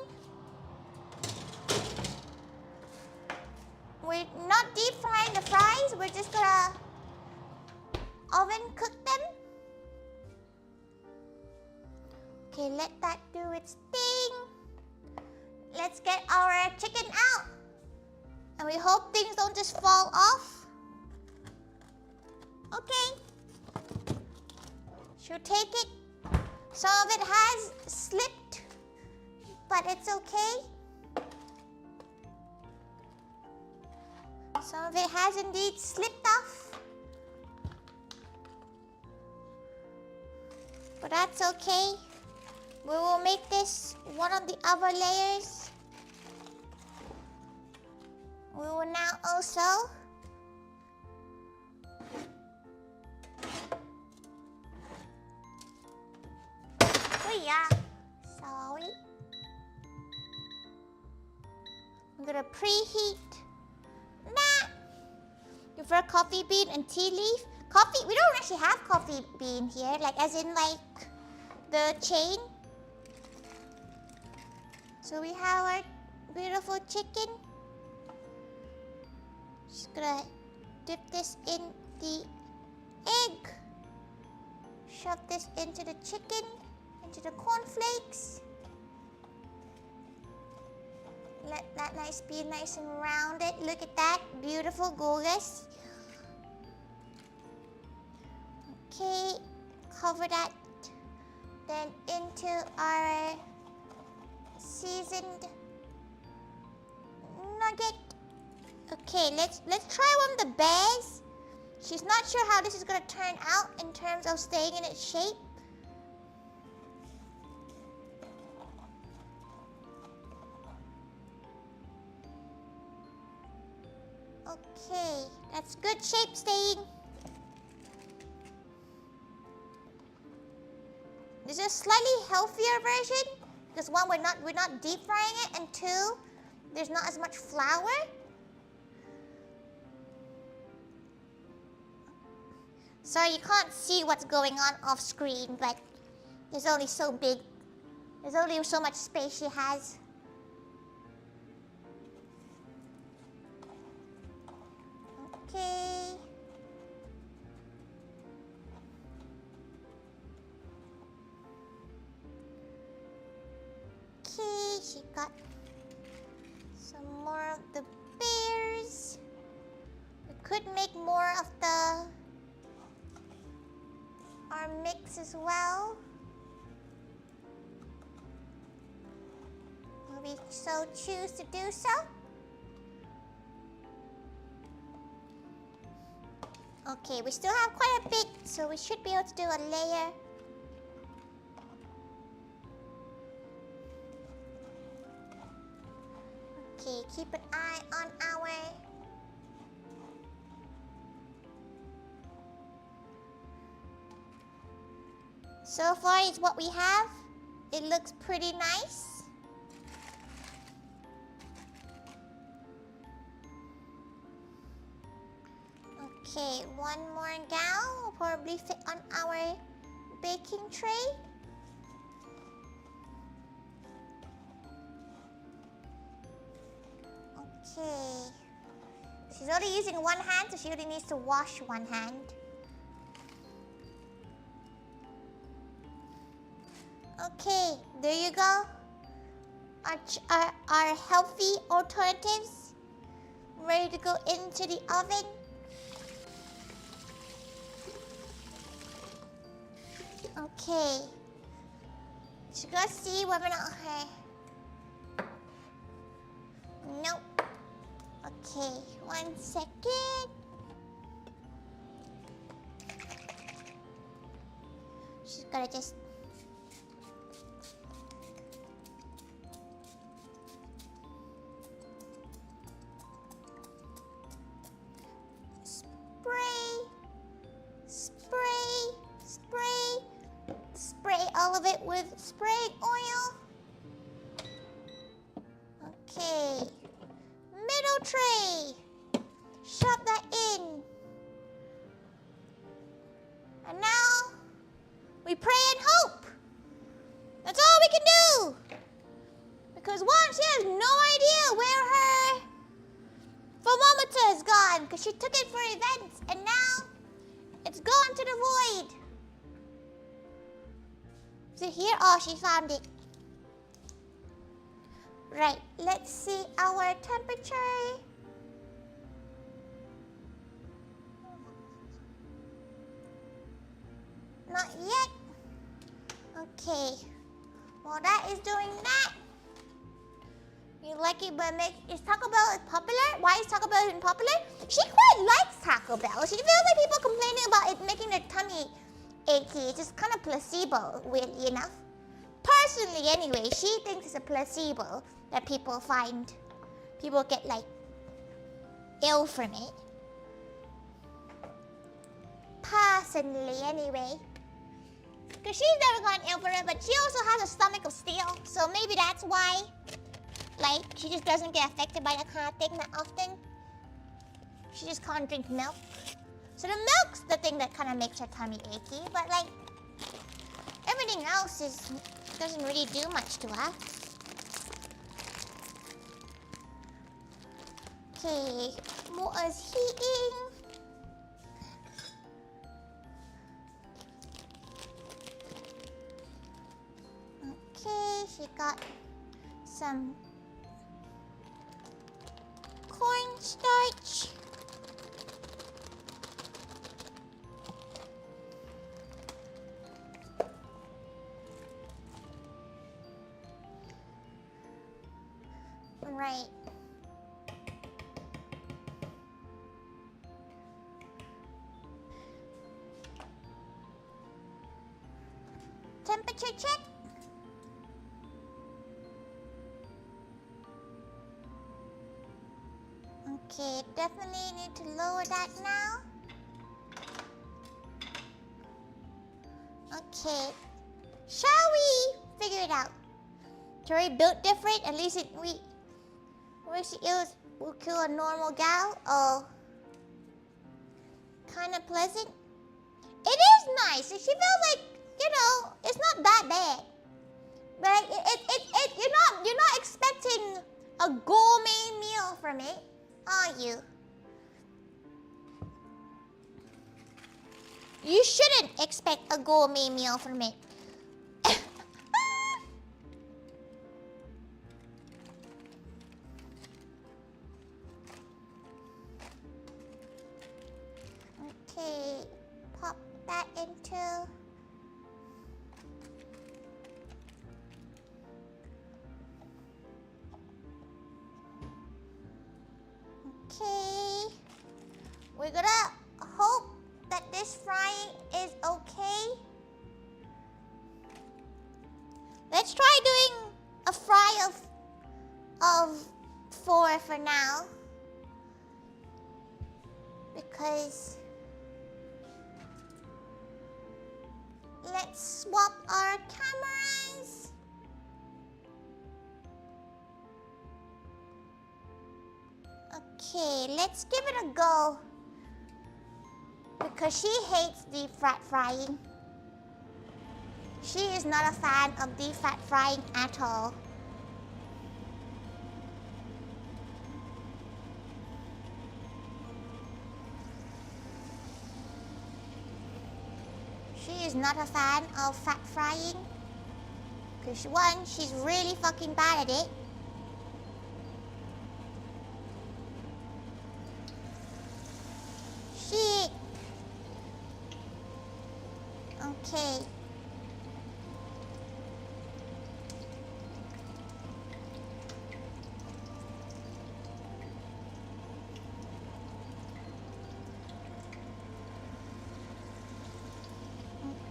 We're not deep frying the fries. We're just gonna oven cook them. Okay, let that do its thing. Let's get our chicken out. And we hope things don't just fall off. Okay. She'll take it. Some of it has slipped, but it's okay. Some of it has indeed slipped off. But that's okay. We will make this one of the other layers. We will now also sorry. I'm gonna preheat that. You prefer coffee bean and tea leaf? Coffee, we don't actually have coffee bean here, like as in like the chain. So we have our beautiful chicken. Just gonna dip this in the egg. Shove this into the chicken, into the cornflakes. Let that be nice and rounded. Look at that, beautiful, gorgeous. Okay, cover that. Then into our seasoned nugget. Okay, let's try one of the bears. She's not sure how this is gonna turn out in terms of staying in its shape. Okay, that's good shape staying. This is a slightly healthier version because one, we're not deep frying it, and two, there's not as much flour. Sorry, you can't see what's going on off screen, but there's only so much space she has. Okay. Okay, she got some more of the bears. We could make more of our mix as well. Will we so choose to do so? Okay, we still have quite a bit, so we should be able to do a layer. Okay, keep an eye on our so far is what we have. It looks pretty nice. Okay, one more gown will probably fit on our baking tray. Okay. She's only using one hand, so she only needs to wash one hand. Okay, there you go. Our healthy alternatives ready to go into the oven. Okay. She's gonna see whether or not her. Nope. Okay, 1 second. She's gonna just spray all of it with spraying oil. Okay, middle tray, shove that in, and now we pray and hope. That's all we can do, because one, she has no idea where her thermometer is gone, because she took it for events, and now it's gone to the void. Is it here? Oh, she found it. Right, let's see our temperature. Not yet. Okay. While that is doing that, you like it, but is Taco Bell popular? Why is Taco Bell even popular? She quite likes Taco Bell. She feels like people complaining about it making their tummy achy. It's just kind of placebo, weirdly enough. Personally, anyway, she thinks it's a placebo that people get like ill from it. Personally, anyway. Because she's never gotten ill from it, but she also has a stomach of steel, so maybe that's why like, she just doesn't get affected by that kind of thing that often. She just can't drink milk. So the milk's the thing that kind of makes her tummy achy, but like, everything else doesn't really do much to her. Okay, water's heating. Okay, she got some cornstarch. Right. Temperature check. Okay, definitely need to lower that now. Okay, shall we figure it out? Tori built different, at least will kill a normal gal. Oh, kind of pleasant. It is nice. She feels like, you know, it's not that bad. But you're not expecting a gourmet meal from it, are you? You shouldn't expect a gourmet meal from it. Okay, pop that into... Okay, we're gonna hope that this frying is okay. Let's try doing a fry of 4 for now, because let's swap our cameras. Okay, let's give it a go, because she hates deep fat frying. She is not a fan of deep fat frying at all. She is not a fan of fat frying, because one, she's really fucking bad at it. Shit. Okay.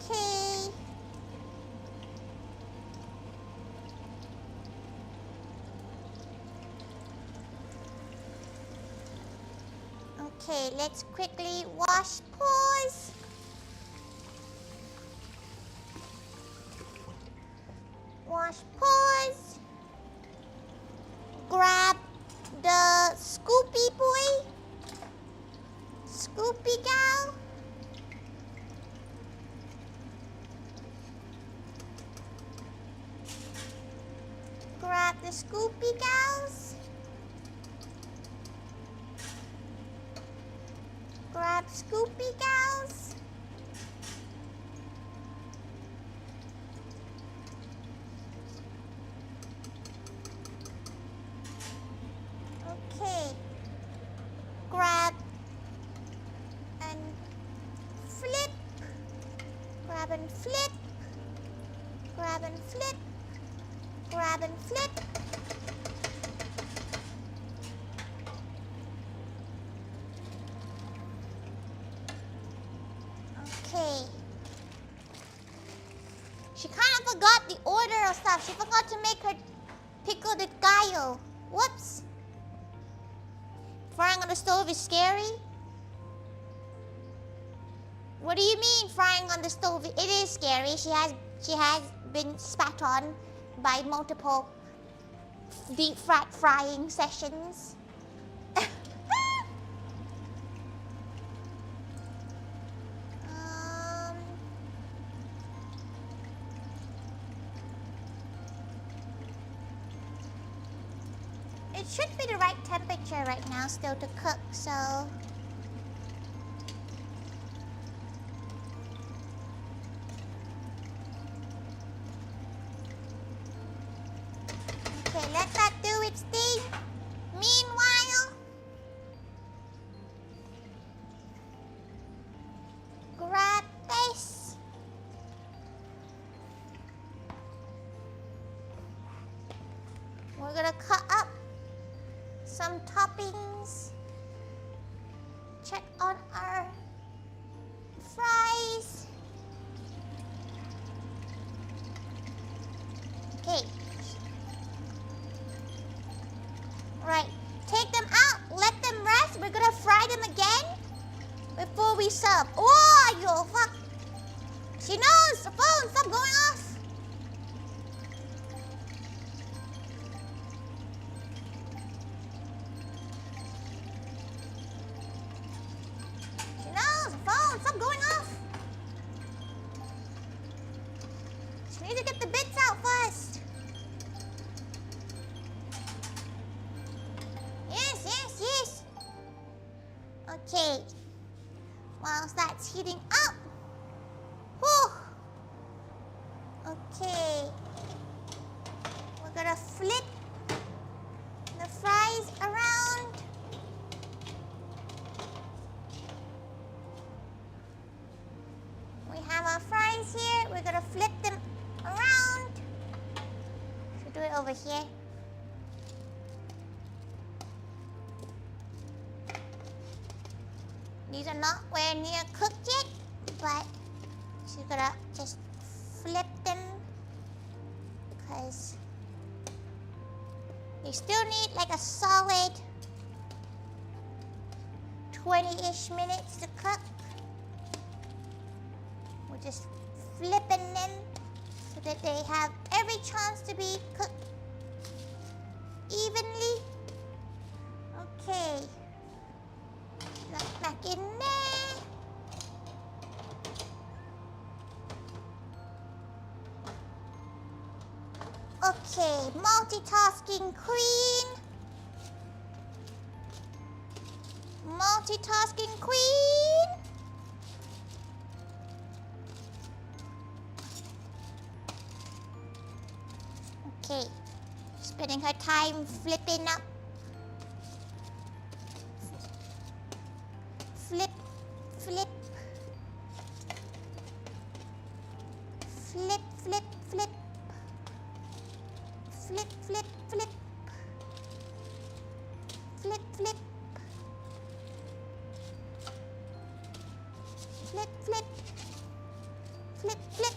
Okay. Okay, let's quickly wash paws. Wash paws. Grab the Scoopy boy. Scoopy gal. Grab the Scoopy gals. Grab Scoopy gals. Okay. Grab and flip. Grab and flip. Grab and flip. Grab and flip. Okay. She kind of forgot the order of stuff. She forgot to make her pickle de gallo. Whoops. Frying on the stove is scary? What do you mean frying on the stove? It is scary. She has been spat on by multiple deep frying sessions. It should be the right temperature right now still to cook, so... Okay, let that do its thing. Meanwhile... grab this. We're gonna cut up some toppings. Check on our fries. Okay. Right. Take them out. Let them rest. We're gonna fry them again before we serve. Oh, you fuck. She knows. The phone. Stop going off. Stop going off. She needs to get the bits out first. Yes. Okay. Whilst that's heating up. Whew. Okay. We're gonna flip the fries around. We have our fries here. We're gonna flip them around. Should do it over here. These are not where near cooked yet, but she's gonna just flip them because they still need like a solid 20-ish minutes to cook. We're just flipping them so that they have every chance to be cooked evenly. Okay. Look back in there. Okay, multitasking queen. Multitasking queen. Okay, spending her time flipping up. Flip. Flip, flip. Flip. Flip. Flip. Flip. Flip. Flip.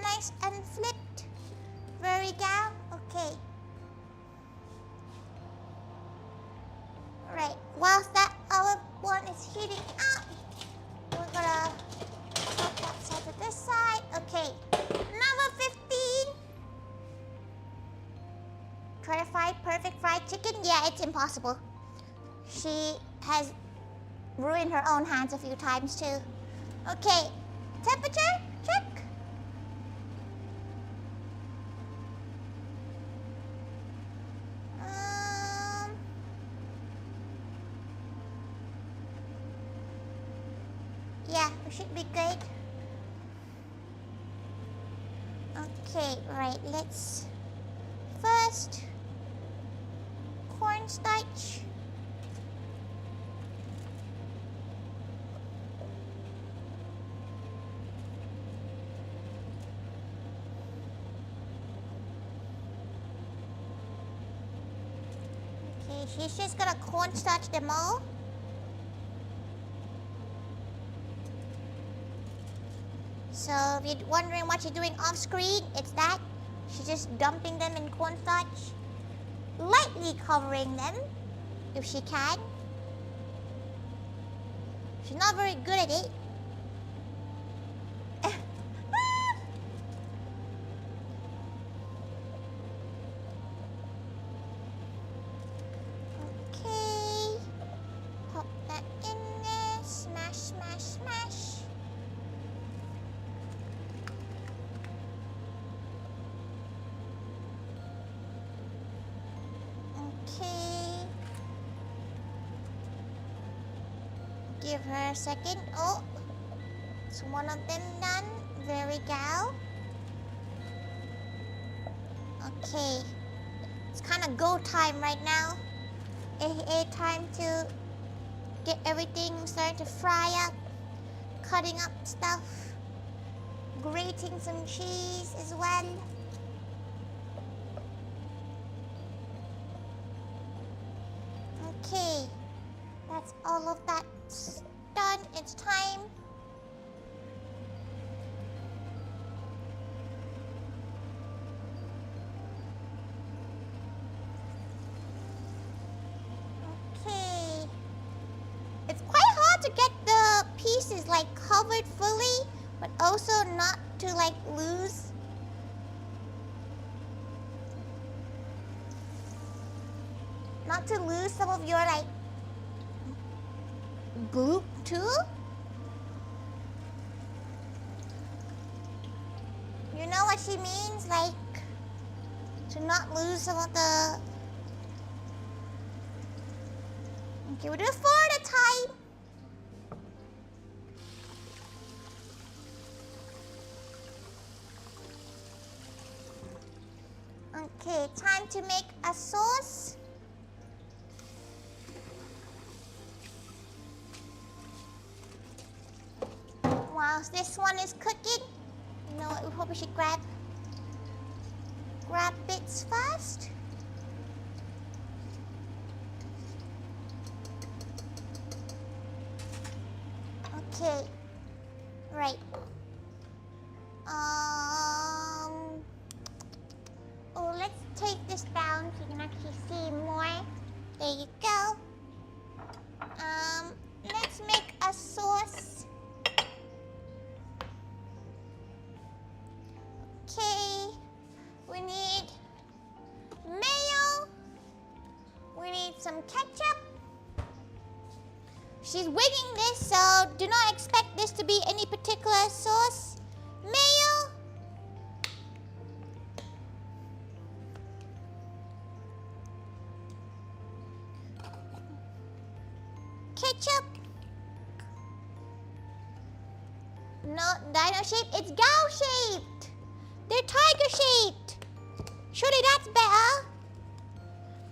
Nice and flipped. Very down. Okay. Right. Whilst that other one is heating up, we're gonna put that side to this side. Okay. Number 15. Try to find perfect fried chicken. Yeah, it's impossible. She has ruined her own hands a few times too. Okay. Temperature? Check. Yeah, we should be good. Okay, right, let's first cornstarch. Okay, she's just gonna cornstarch them all. So if you're wondering what she's doing off screen, it's that. She's just dumping them in cornstarch, lightly covering them if she can. She's not very good at it. Okay. Give her a second. Oh, it's one of them done. Very gal. Okay. It's kind of go time right now. Time to get everything started to fry up. Cutting up stuff. Grating some cheese as well. Okay. That's all of that done. It's time. Okay. It's quite hard to get the pieces like covered fully, but also not to like lose. Not to lose some of your like goop too. You know what she means? Like to not lose some of the... Okay, we'll do it 4 at a time. Okay, time to make a sauce. Whilst this one is cooking, you know what, we probably should grab bits first. Okay, right. Oh, let's take this down so you can actually see more. There you go. Let's make a sauce. Okay, we need mayo. We need some ketchup. She's winging this, so do not expect this to be any particular sauce. Mayo. Ketchup. No, dino shape. It's gal shaped. They're tiger shaped. Surely that's better.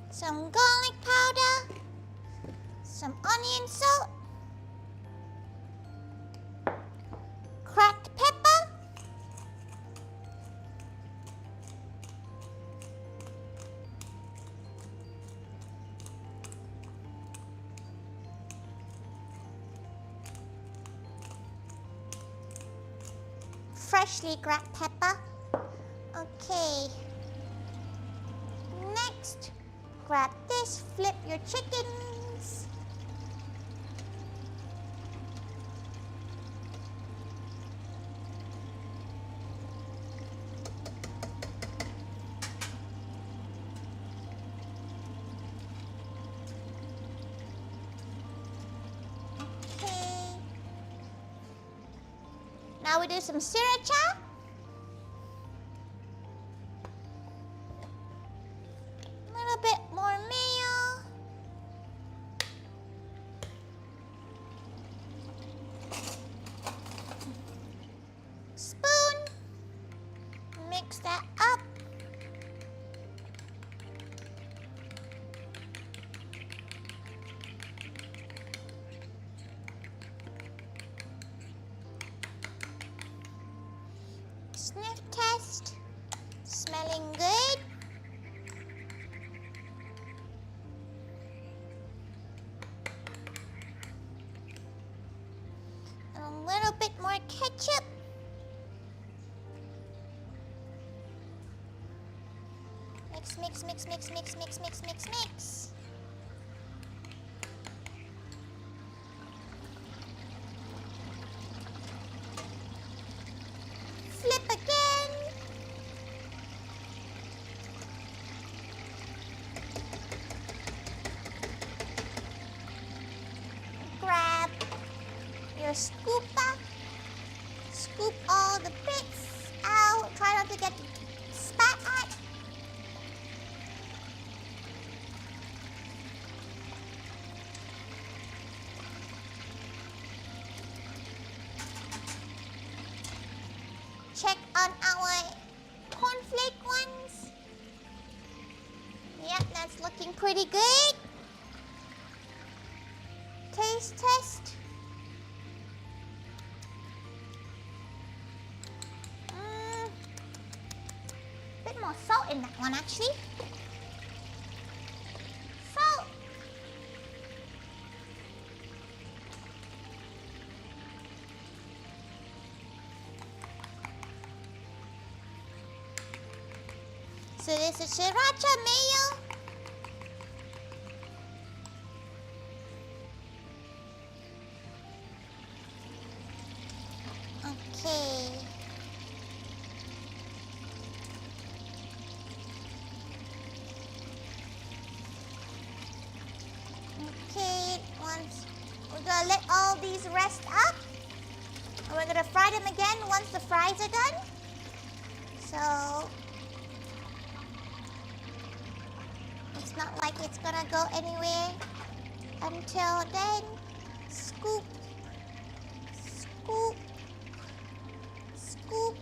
Some garlic powder. Some onion salt. Cracked pepper. Freshly cracked pepper. Okay. Next, grab this, flip your chickens. Okay. Now we do some sriracha. A little bit more mayo. Spoon. Mix that up. Sniff test. Smelling good. And a little bit more ketchup. Mix, mix, mix, mix, mix, mix, mix, mix, mix. Flip again. Grab your scooper. Scoop all the bits out. Try not to get spat at. pretty good. Taste test. Bit more salt in that one actually. Salt. So this is sriracha mayo. Okay. Okay, once we're gonna let all these rest up. And we're gonna fry them again once the fries are done. So it's not like it's gonna go anywhere until then. Scoop, scoop, scoop.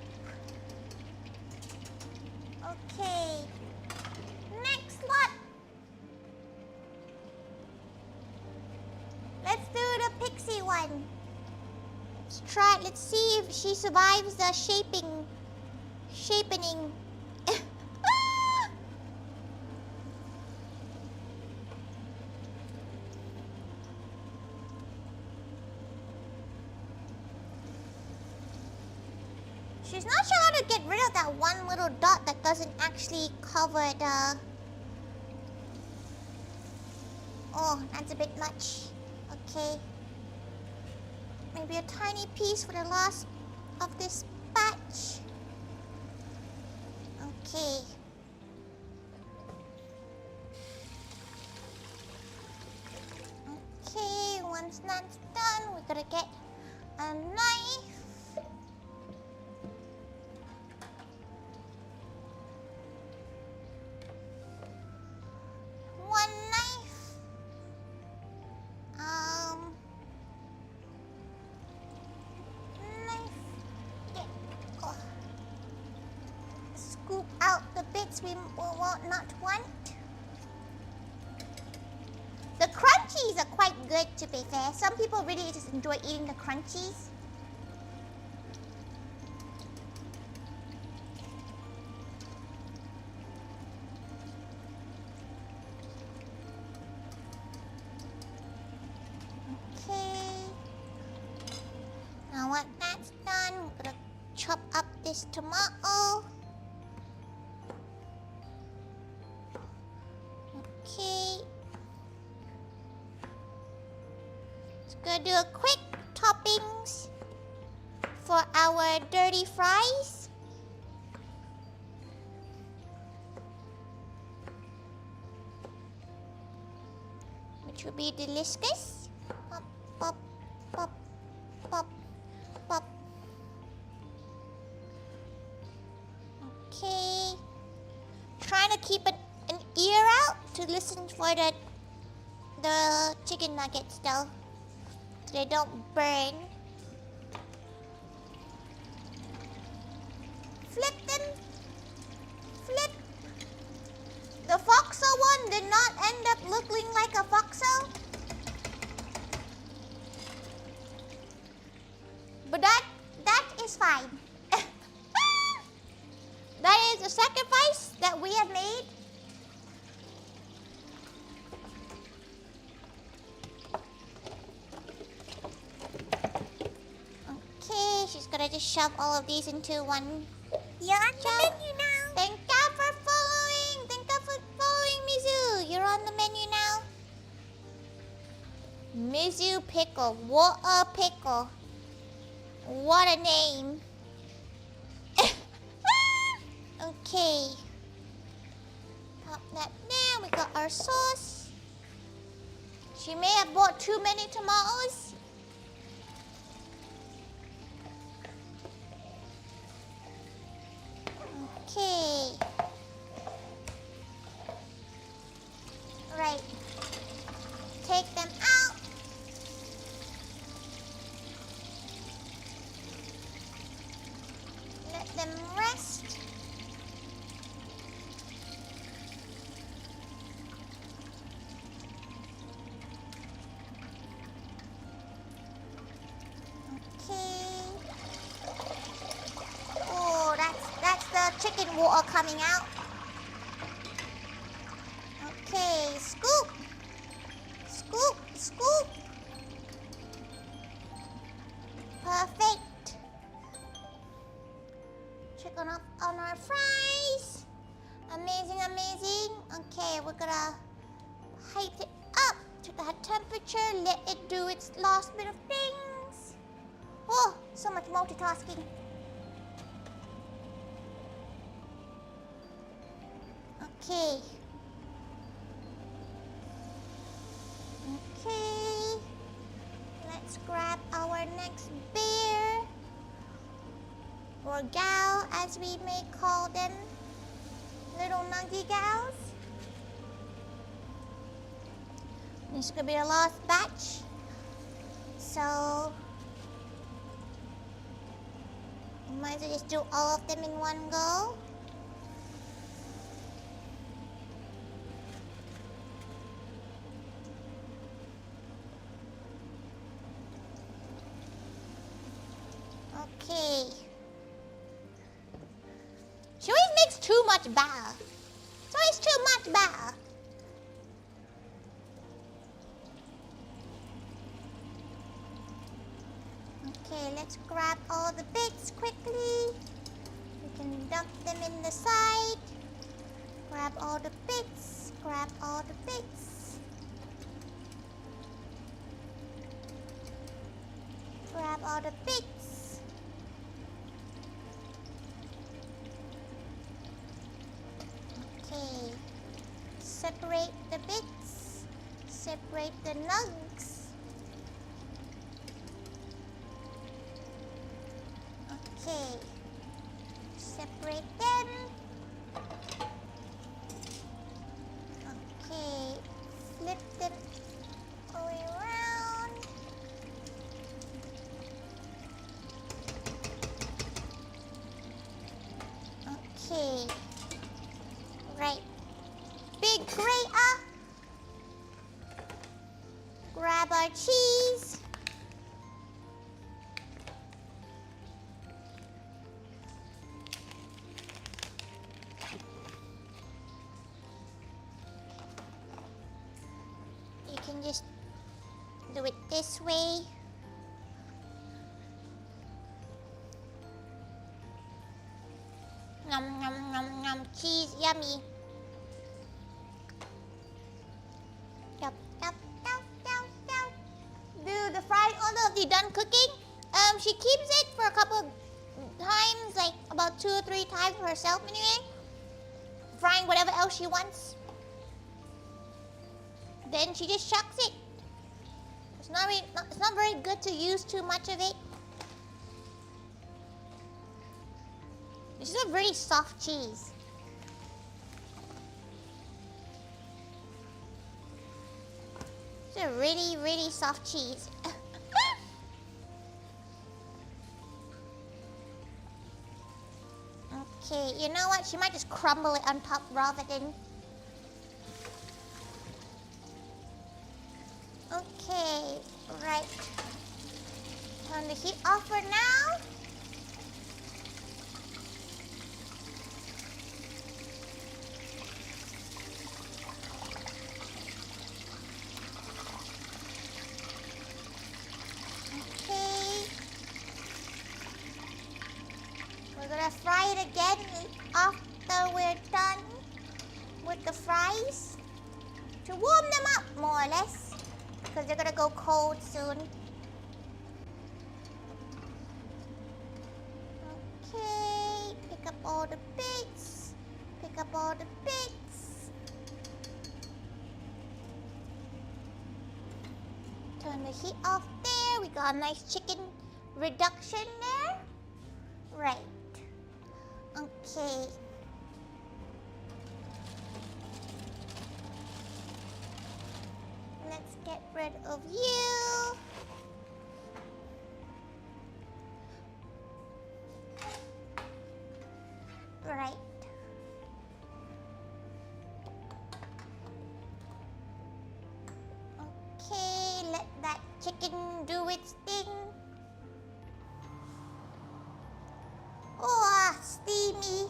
Okay, next lot. Let's do the pixie one. Let's try. Let's see if she survives the shapening. She's not sure how to get rid of that one little dot that doesn't actually cover the... Oh, that's a bit much. Okay. Maybe a tiny piece for the last of this batch. Okay. Okay, once that's done, we're gonna get a knife. One knife. Knife. Oh. Scoop out the bits we will not want. The crunchies are quite good, to be fair. Some people really just enjoy eating the crunchies. Now once that's done, we're gonna chop up this tomato. Okay. Just gonna do a quick toppings for our dirty fries. Which will be delicious. Pop, pop, pop, pop. Pop. Okay. Trying to keep an ear out to listen for the chicken nuggets though, so they don't burn. Flip them. Flip. The foxo one did not end up looking like a foxo. But that is fine. That is a sacrifice that we have made. Okay, she's gonna just shove all of these into one. You're on the menu now. Thank you for following. Thank you for following, Mizu. You're on the menu now. Mizu Pickle. What a pickle. What a name. Okay. Pop that there. We got our sauce. She may have bought too many tomatoes. Okay. Right. Take them out. Let them rest. water coming out. Okay, scoop. Scoop, scoop. Perfect. Check on our fries. Amazing, amazing. Okay, we're gonna height it up to that temperature. Let it do its last bit of things. Oh, so much multitasking. Okay. Okay. Let's grab our next bear. Or gal, as we may call them. Little nuggy gals. This is gonna be the last batch. So might as well just do all of them in one go. Okay. She always makes too much batter. It's always too much batter. Okay, let's grab all the bits quickly. We can dump them in the side. Grab all the bits. Grab all the bits. Grab all the bits. Okay. Separate the bits. Separate the nugs. Okay, separate them. Okay, flip them all the way around. Okay, right. Big grater. Grab our cheese. Can just do it this way. Nom nom nom nom, cheese, yummy. Yup, yup, yup, yup, yup. Dude, the fried already done cooking. She keeps it for a couple of times, like about 2 or 3 times for herself anyway. Frying whatever else she wants. Then she just shucks it. It's not very good to use too much of it. This is a really soft cheese. It's a really, really soft cheese. Okay, you know what? She might just crumble it on top rather than... Okay, right. Turn the heat off for now. Okay. We're gonna fry it again after we're done with the fries. To warm them up more or less. Because they're gonna go cold soon. Okay, pick up all the bits. Pick up all the bits. Turn the heat off there. We got a nice chicken reduction there. Right. Okay. Let's get rid of you. Right. Okay, let that chicken do its thing. Oh, steamy.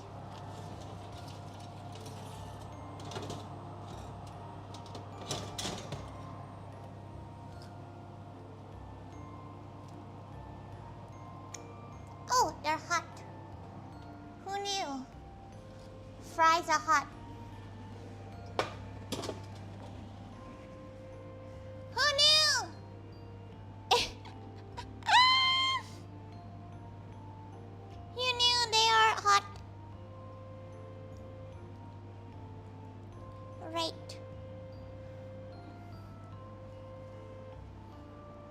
fries are hot. Who knew? You knew they are hot. Right.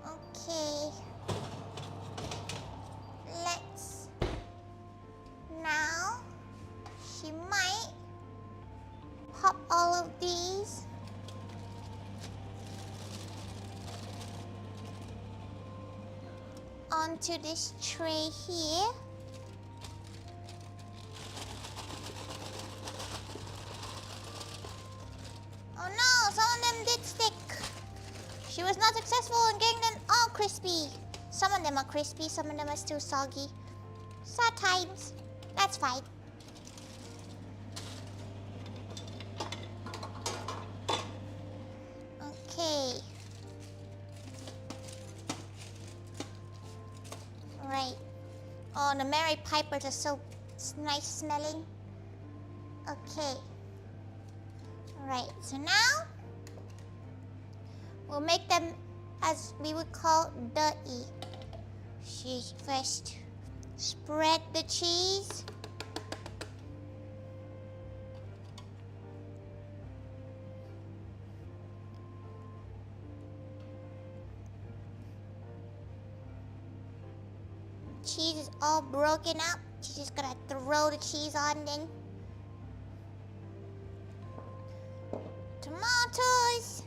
Okay. Let's... Now, she might pop all of these onto this tray here. Oh no, some of them did stick. She was not successful in getting them all crispy. Some of them are crispy, some of them are still soggy. Sad times. That's fine. Okay. Right. Oh, the Mary Pipers are so nice smelling. Okay. Right, so now we'll make them as we would call dirty. She first spread the cheese. Cheese is all broken up. She's just gonna throw the cheese on then. Tomatoes.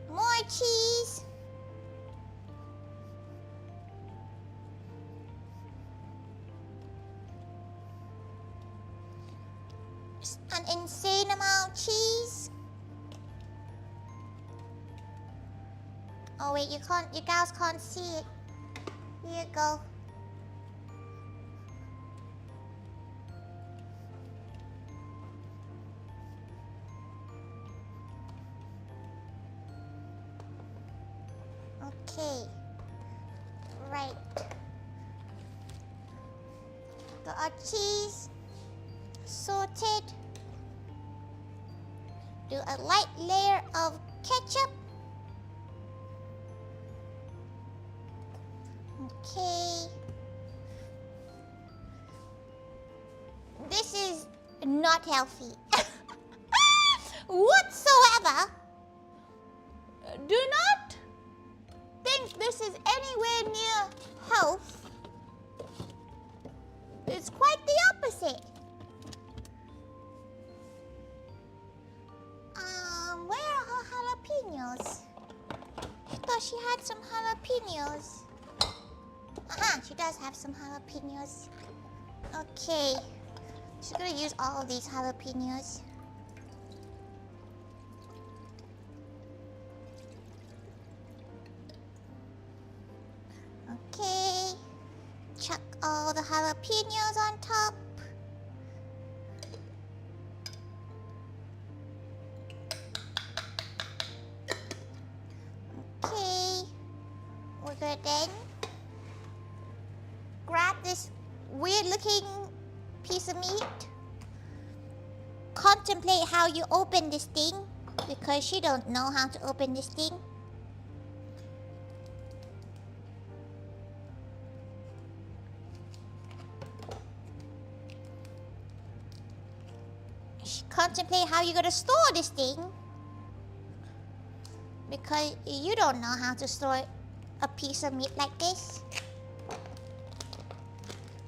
More cheese. An insane amount of cheese. Oh wait, you guys can't see it. Here you go. Okay. Right. Got our cheese sorted. Do a light layer of ketchup. Okay. This is not healthy. Whatsoever. Do not think this is anywhere near health. It's quite the opposite. Where are her jalapenos? I thought she had some jalapenos. Aha, she does have some jalapenos. Okay. She's gonna use all of these jalapenos. Okay. Chuck all the jalapenos on top. Okay. We're good then. Grab this weird looking piece of meat. Contemplate how you open this thing, because she don't know how to open this thing. Contemplate how you're gonna store this thing, because you don't know how to store a piece of meat like this.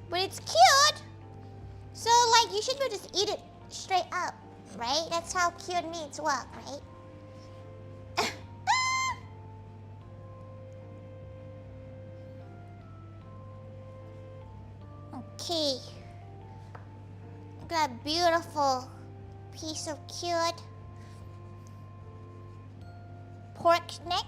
But it's cured, so like you should just eat it straight up, right? That's how cured meats work, right? Okay, got a beautiful piece of cured pork neck.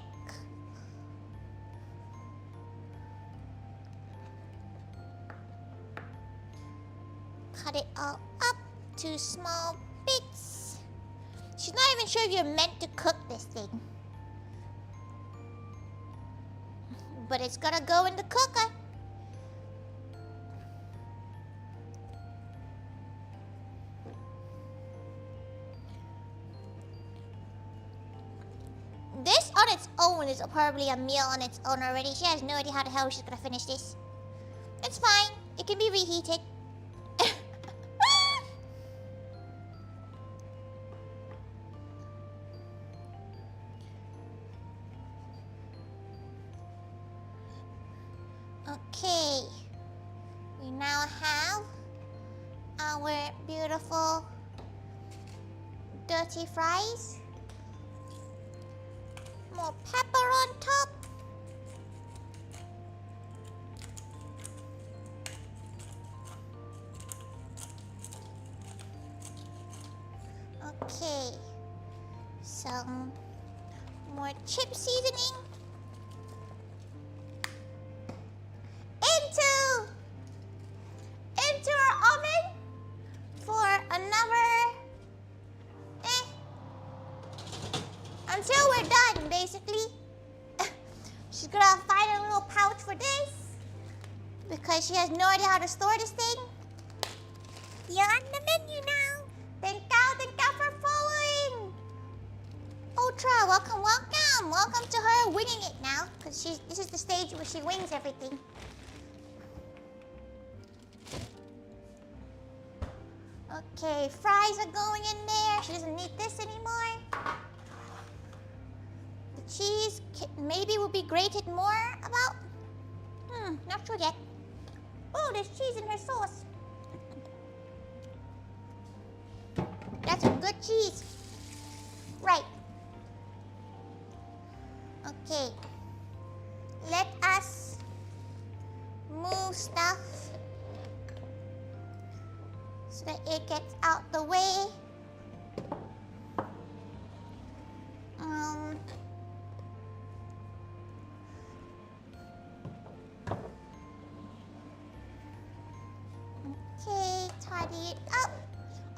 Cut it all up to small bits. She's not even sure if you're meant to cook this thing. But it's gonna go in the cooker. This on its own is probably a meal on its own already. She has no idea how the hell she's gonna finish this. It's fine. It can be reheated. Okay. We now have our beautiful dirty fries. More pepper on top. Okay. Some more chip seasoning. Into our oven for another until we're done, basically. She's gonna find a little pouch for this because she has no idea how to store this thing. You're on the menu now. Thank you for following. Ultra, welcome. Welcome to her winging it now, because this is the stage where she wings everything. Okay, fries are going in there. She doesn't need this anymore. The cheese maybe will be grated more about. Not sure yet. Oh, there's cheese in her sauce. That's some good cheese. Right. Okay. Let us move stuff so that it gets out the way. Okay, tidy it up.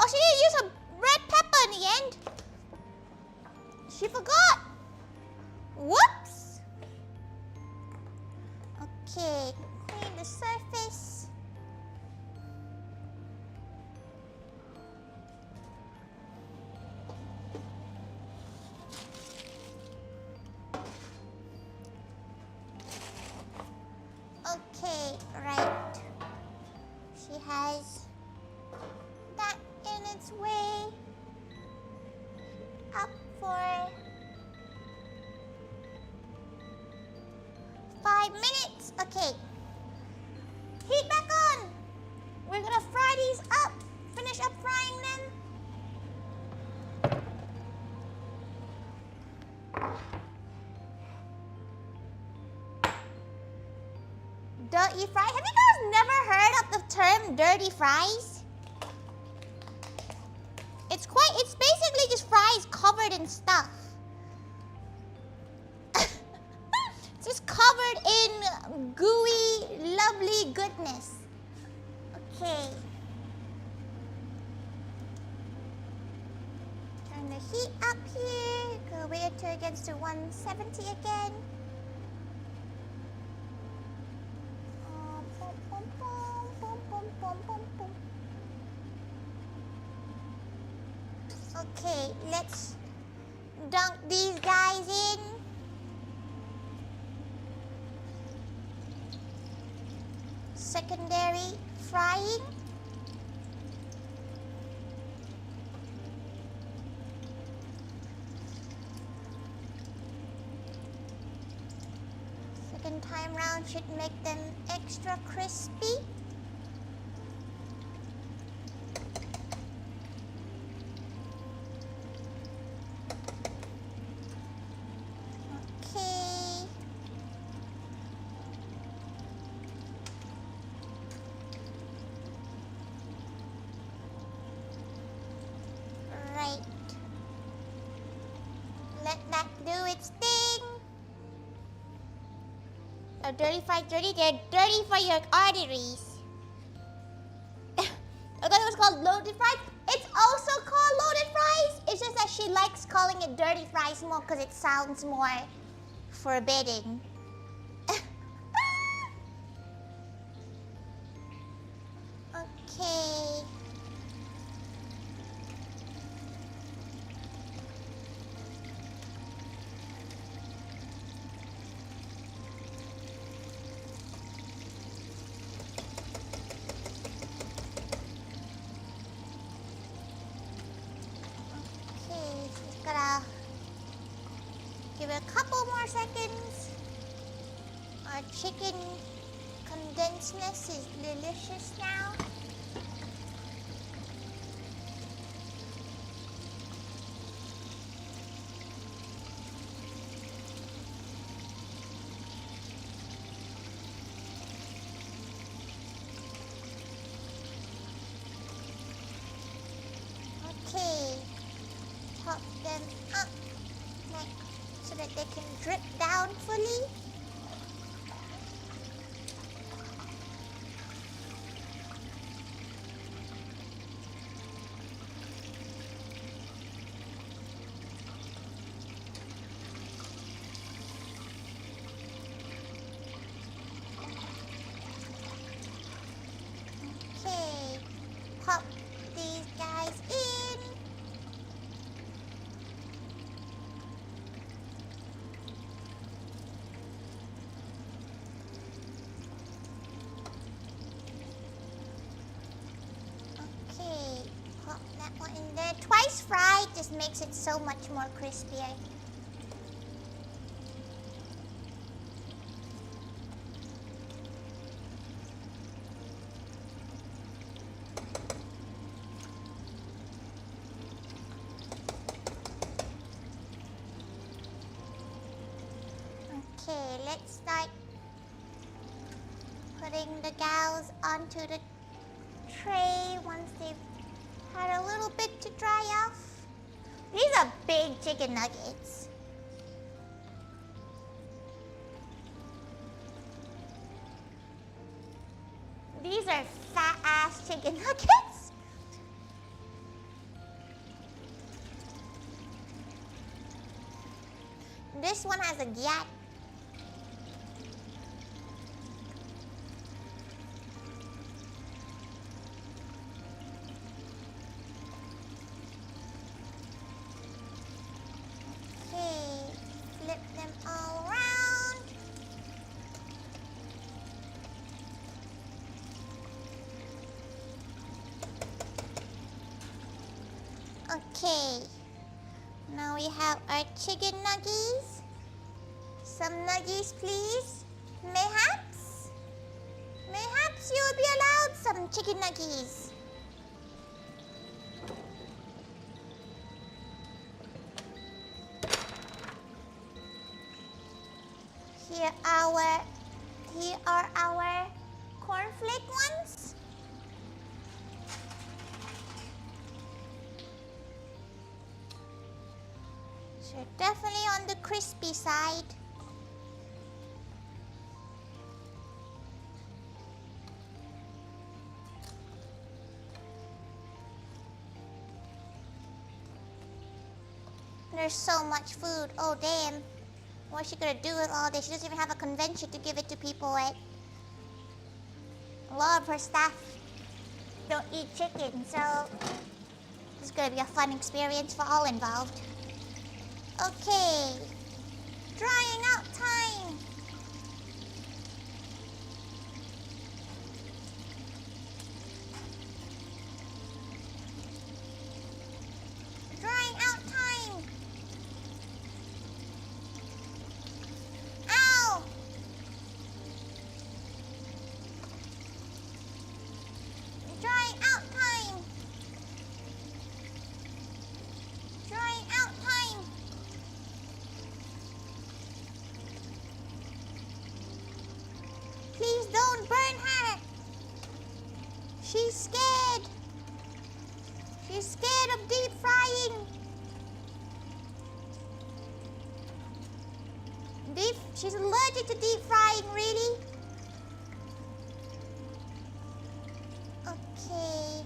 Oh, she didn't use a red pepper in the end. She forgot. Whoops. Okay, clean the surface. Okay, right. She has that in its way. Up for 5 minutes. Okay. Heat back on. We're gonna fry these up. Finish up frying them. Dirty fries. Have you guys never heard of the term dirty fries? It's basically just fries covered in stuff. Just covered in gooey, lovely goodness. Okay. Turn the heat up here. Go way to against to 170 again. Okay, let's dunk these guys in. Secondary frying. Second time round should make them extra crispy. Dirty fries, dirty, they're dirty for your arteries. I thought it was called loaded fries. It's also called loaded fries. It's It's just that she likes calling it dirty fries more because it sounds more forbidding. Okay. Just gotta give it a couple more seconds. Our chicken condensedness is delicious now. Okay, top them up so that they can drip down fully. Okay, pop these guys in. Okay, pop that one in there. Twice fried just makes it so much more crispier. Okay, let's start putting the gals onto the tray once they've had a little bit to dry off. These are big chicken nuggets. These are fat ass chicken nuggets. This one has a gap. Okay, flip them all around. Okay, now we have our chicken nuggies. Some nuggies, please. Mayhaps you will be allowed some chicken nuggies. Here are our cornflake ones. So definitely on the crispy side. There's so much food. Oh damn. What's she gonna do with all this? She doesn't even have a convention to give it to people at. A lot of her staff don't eat chicken, so this is gonna be a fun experience for all involved. Okay, drying out time. Drying out time. Ow! Drying out time. Drying out time. Please don't burn her. She's scared. She's scared of deep frying. She's allergic to deep frying, really? Okay.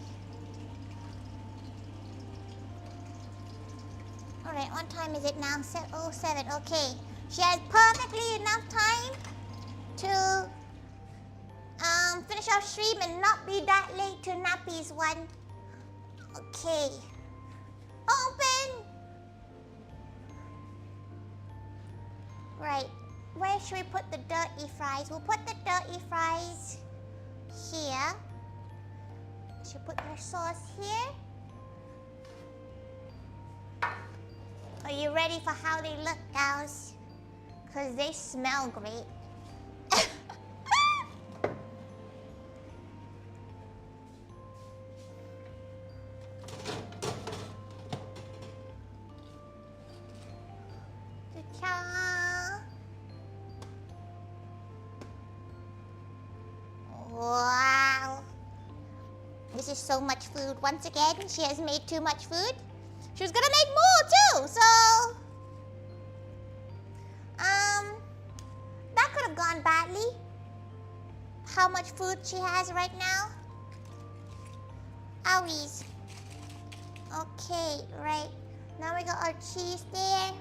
What time is it now? 7:07. Okay. She has perfectly enough time to finish our stream and not be that late to Nappy's one. Okay. Open! Right. Where should we put the dirty fries? We'll put the dirty fries here. Should put your sauce here. Are you ready for how they look, guys? Because they smell great. Wow. This is so much food. Once again, she has made too much food. She was gonna make more too, so... that could have gone badly. How much food she has right now. Owies. Okay, right. Now we got our cheese there.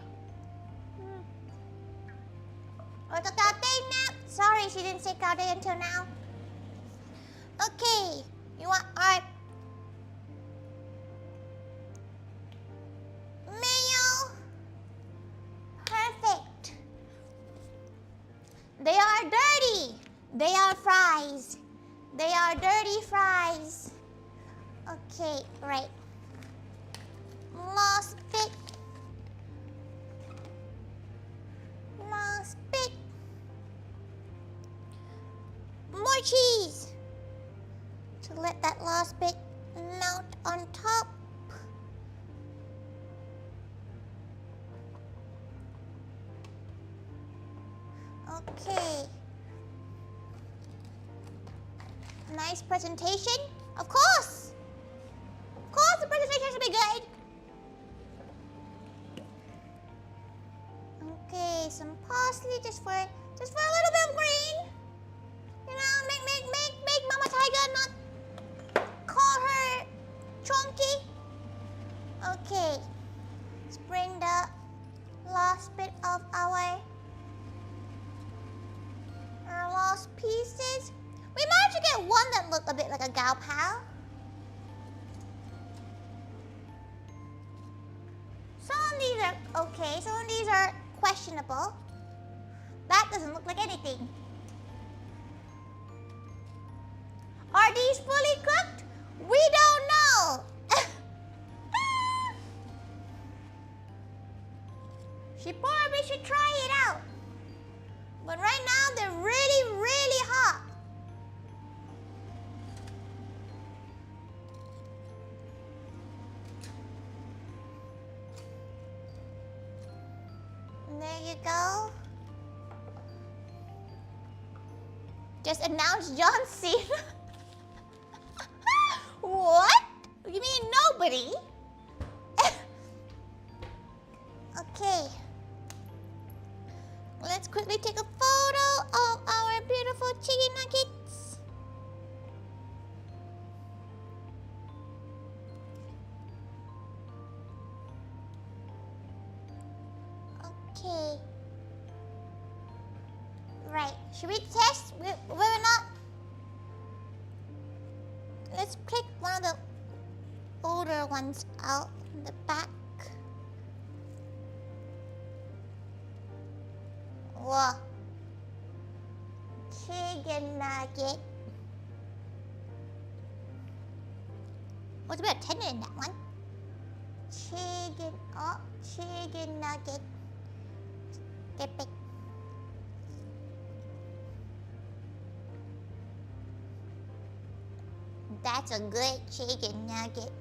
Oh, the Gaudet now. Sorry, she didn't say Gaudet until now. Okay, you want our mayo? Perfect. They are dirty. They are fries. They are dirty fries. Okay, right. Last bit. Last bit. More cheese. To let that last bit melt on top. Okay. Nice presentation. Of course. Of course the presentation should be good. Okay, some parsley just for a little bit of green. You know, make Mama Thaiga not call her chunky. Okay. Let's bring the last bit of our last pieces. We managed to get one that looked a bit like a Gao Pao. Some of these are okay, some of these are questionable. That doesn't look like anything. Are these fully cooked? We don't know. She probably should try it out. But right now they're really, really hot. And there you go. Just announce John Cena. What? You mean nobody? Okay. Let's quickly take a photo of our beautiful chicken nuggets. Okay. Right. Should we test? We're not. Let's pick one of the older ones out in the back. Whoa. Chicken nugget. What's a bit of tender in that one? Chicken nugget. Get big. That's a good chicken nugget.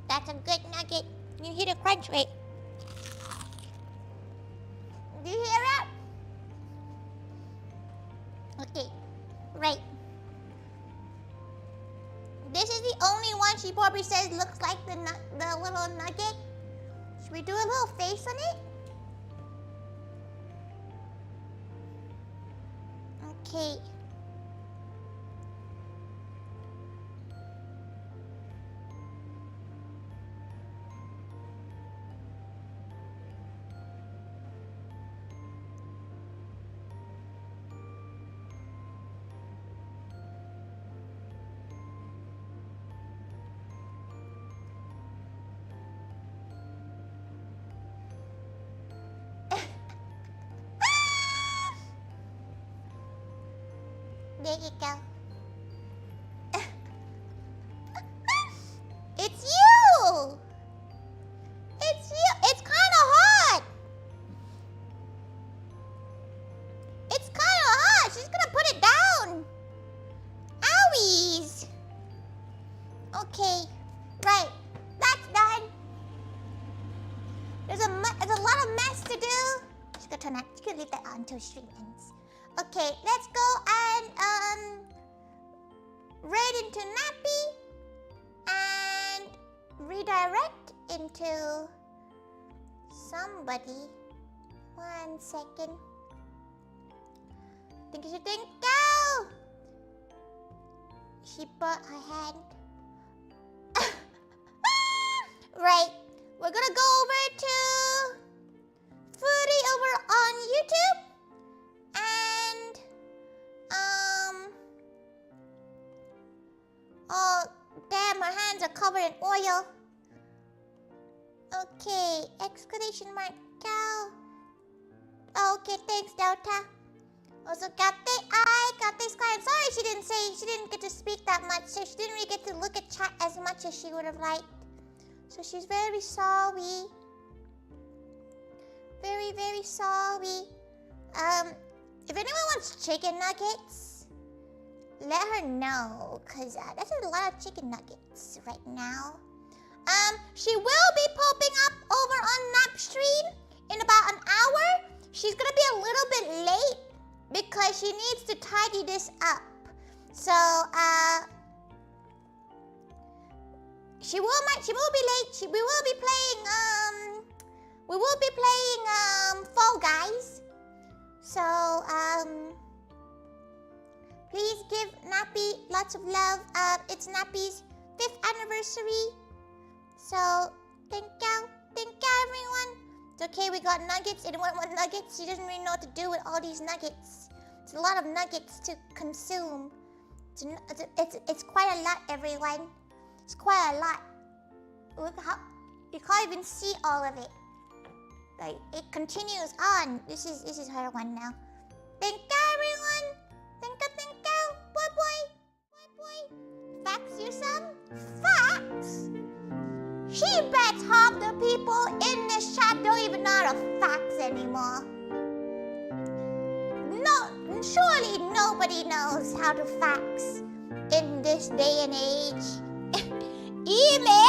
That's a good nugget. You hear the crunch, right? Do you hear it? Okay, right. This is the only one she probably says looks like the little nugget. Should we do a little face on it? Okay. There you go. It's you! It's you! It's kinda hot! It's kinda hot! She's gonna put it down! Owies! Okay, right. That's done. There's a lot of mess to do. She's gonna turn that. She's gonna leave that on until stream ends. Okay, let's go and raid into Nappy and redirect into somebody. 1 second. Think you should think go. She put her hand. Right, we're gonna go over to Foodie over on YouTube. And oh damn, her hands are covered in oil. Okay, exclamation mark cow. Okay, thanks Delta. Also Kate Sky. I'm sorry she didn't get to speak that much, so she didn't really get to look at chat as much as she would have liked. So she's very sorry. Very, very sorry. If anyone wants chicken nuggets, let her know, cause that's a lot of chicken nuggets right now. She will be popping up over on Napstream in about an hour. She's gonna be a little bit late because she needs to tidy this up. So she will be late. We will be playing Fall Guys. So please give Nappy lots of love. It's Nappy's 5th anniversary. So thank you everyone. It's okay, we got nuggets. Anyone want nuggets? She doesn't really know what to do with all these nuggets. It's a lot of nuggets to consume. It's quite a lot, everyone. It's quite a lot. Look how you can't even see all of it. Like it continues on. This is her one now. Thank you everyone. Thank you. Boy. Facts you some? Facts? She bets half the people in this chat don't even know how to facts anymore. No, surely nobody knows how to facts in this day and age. Email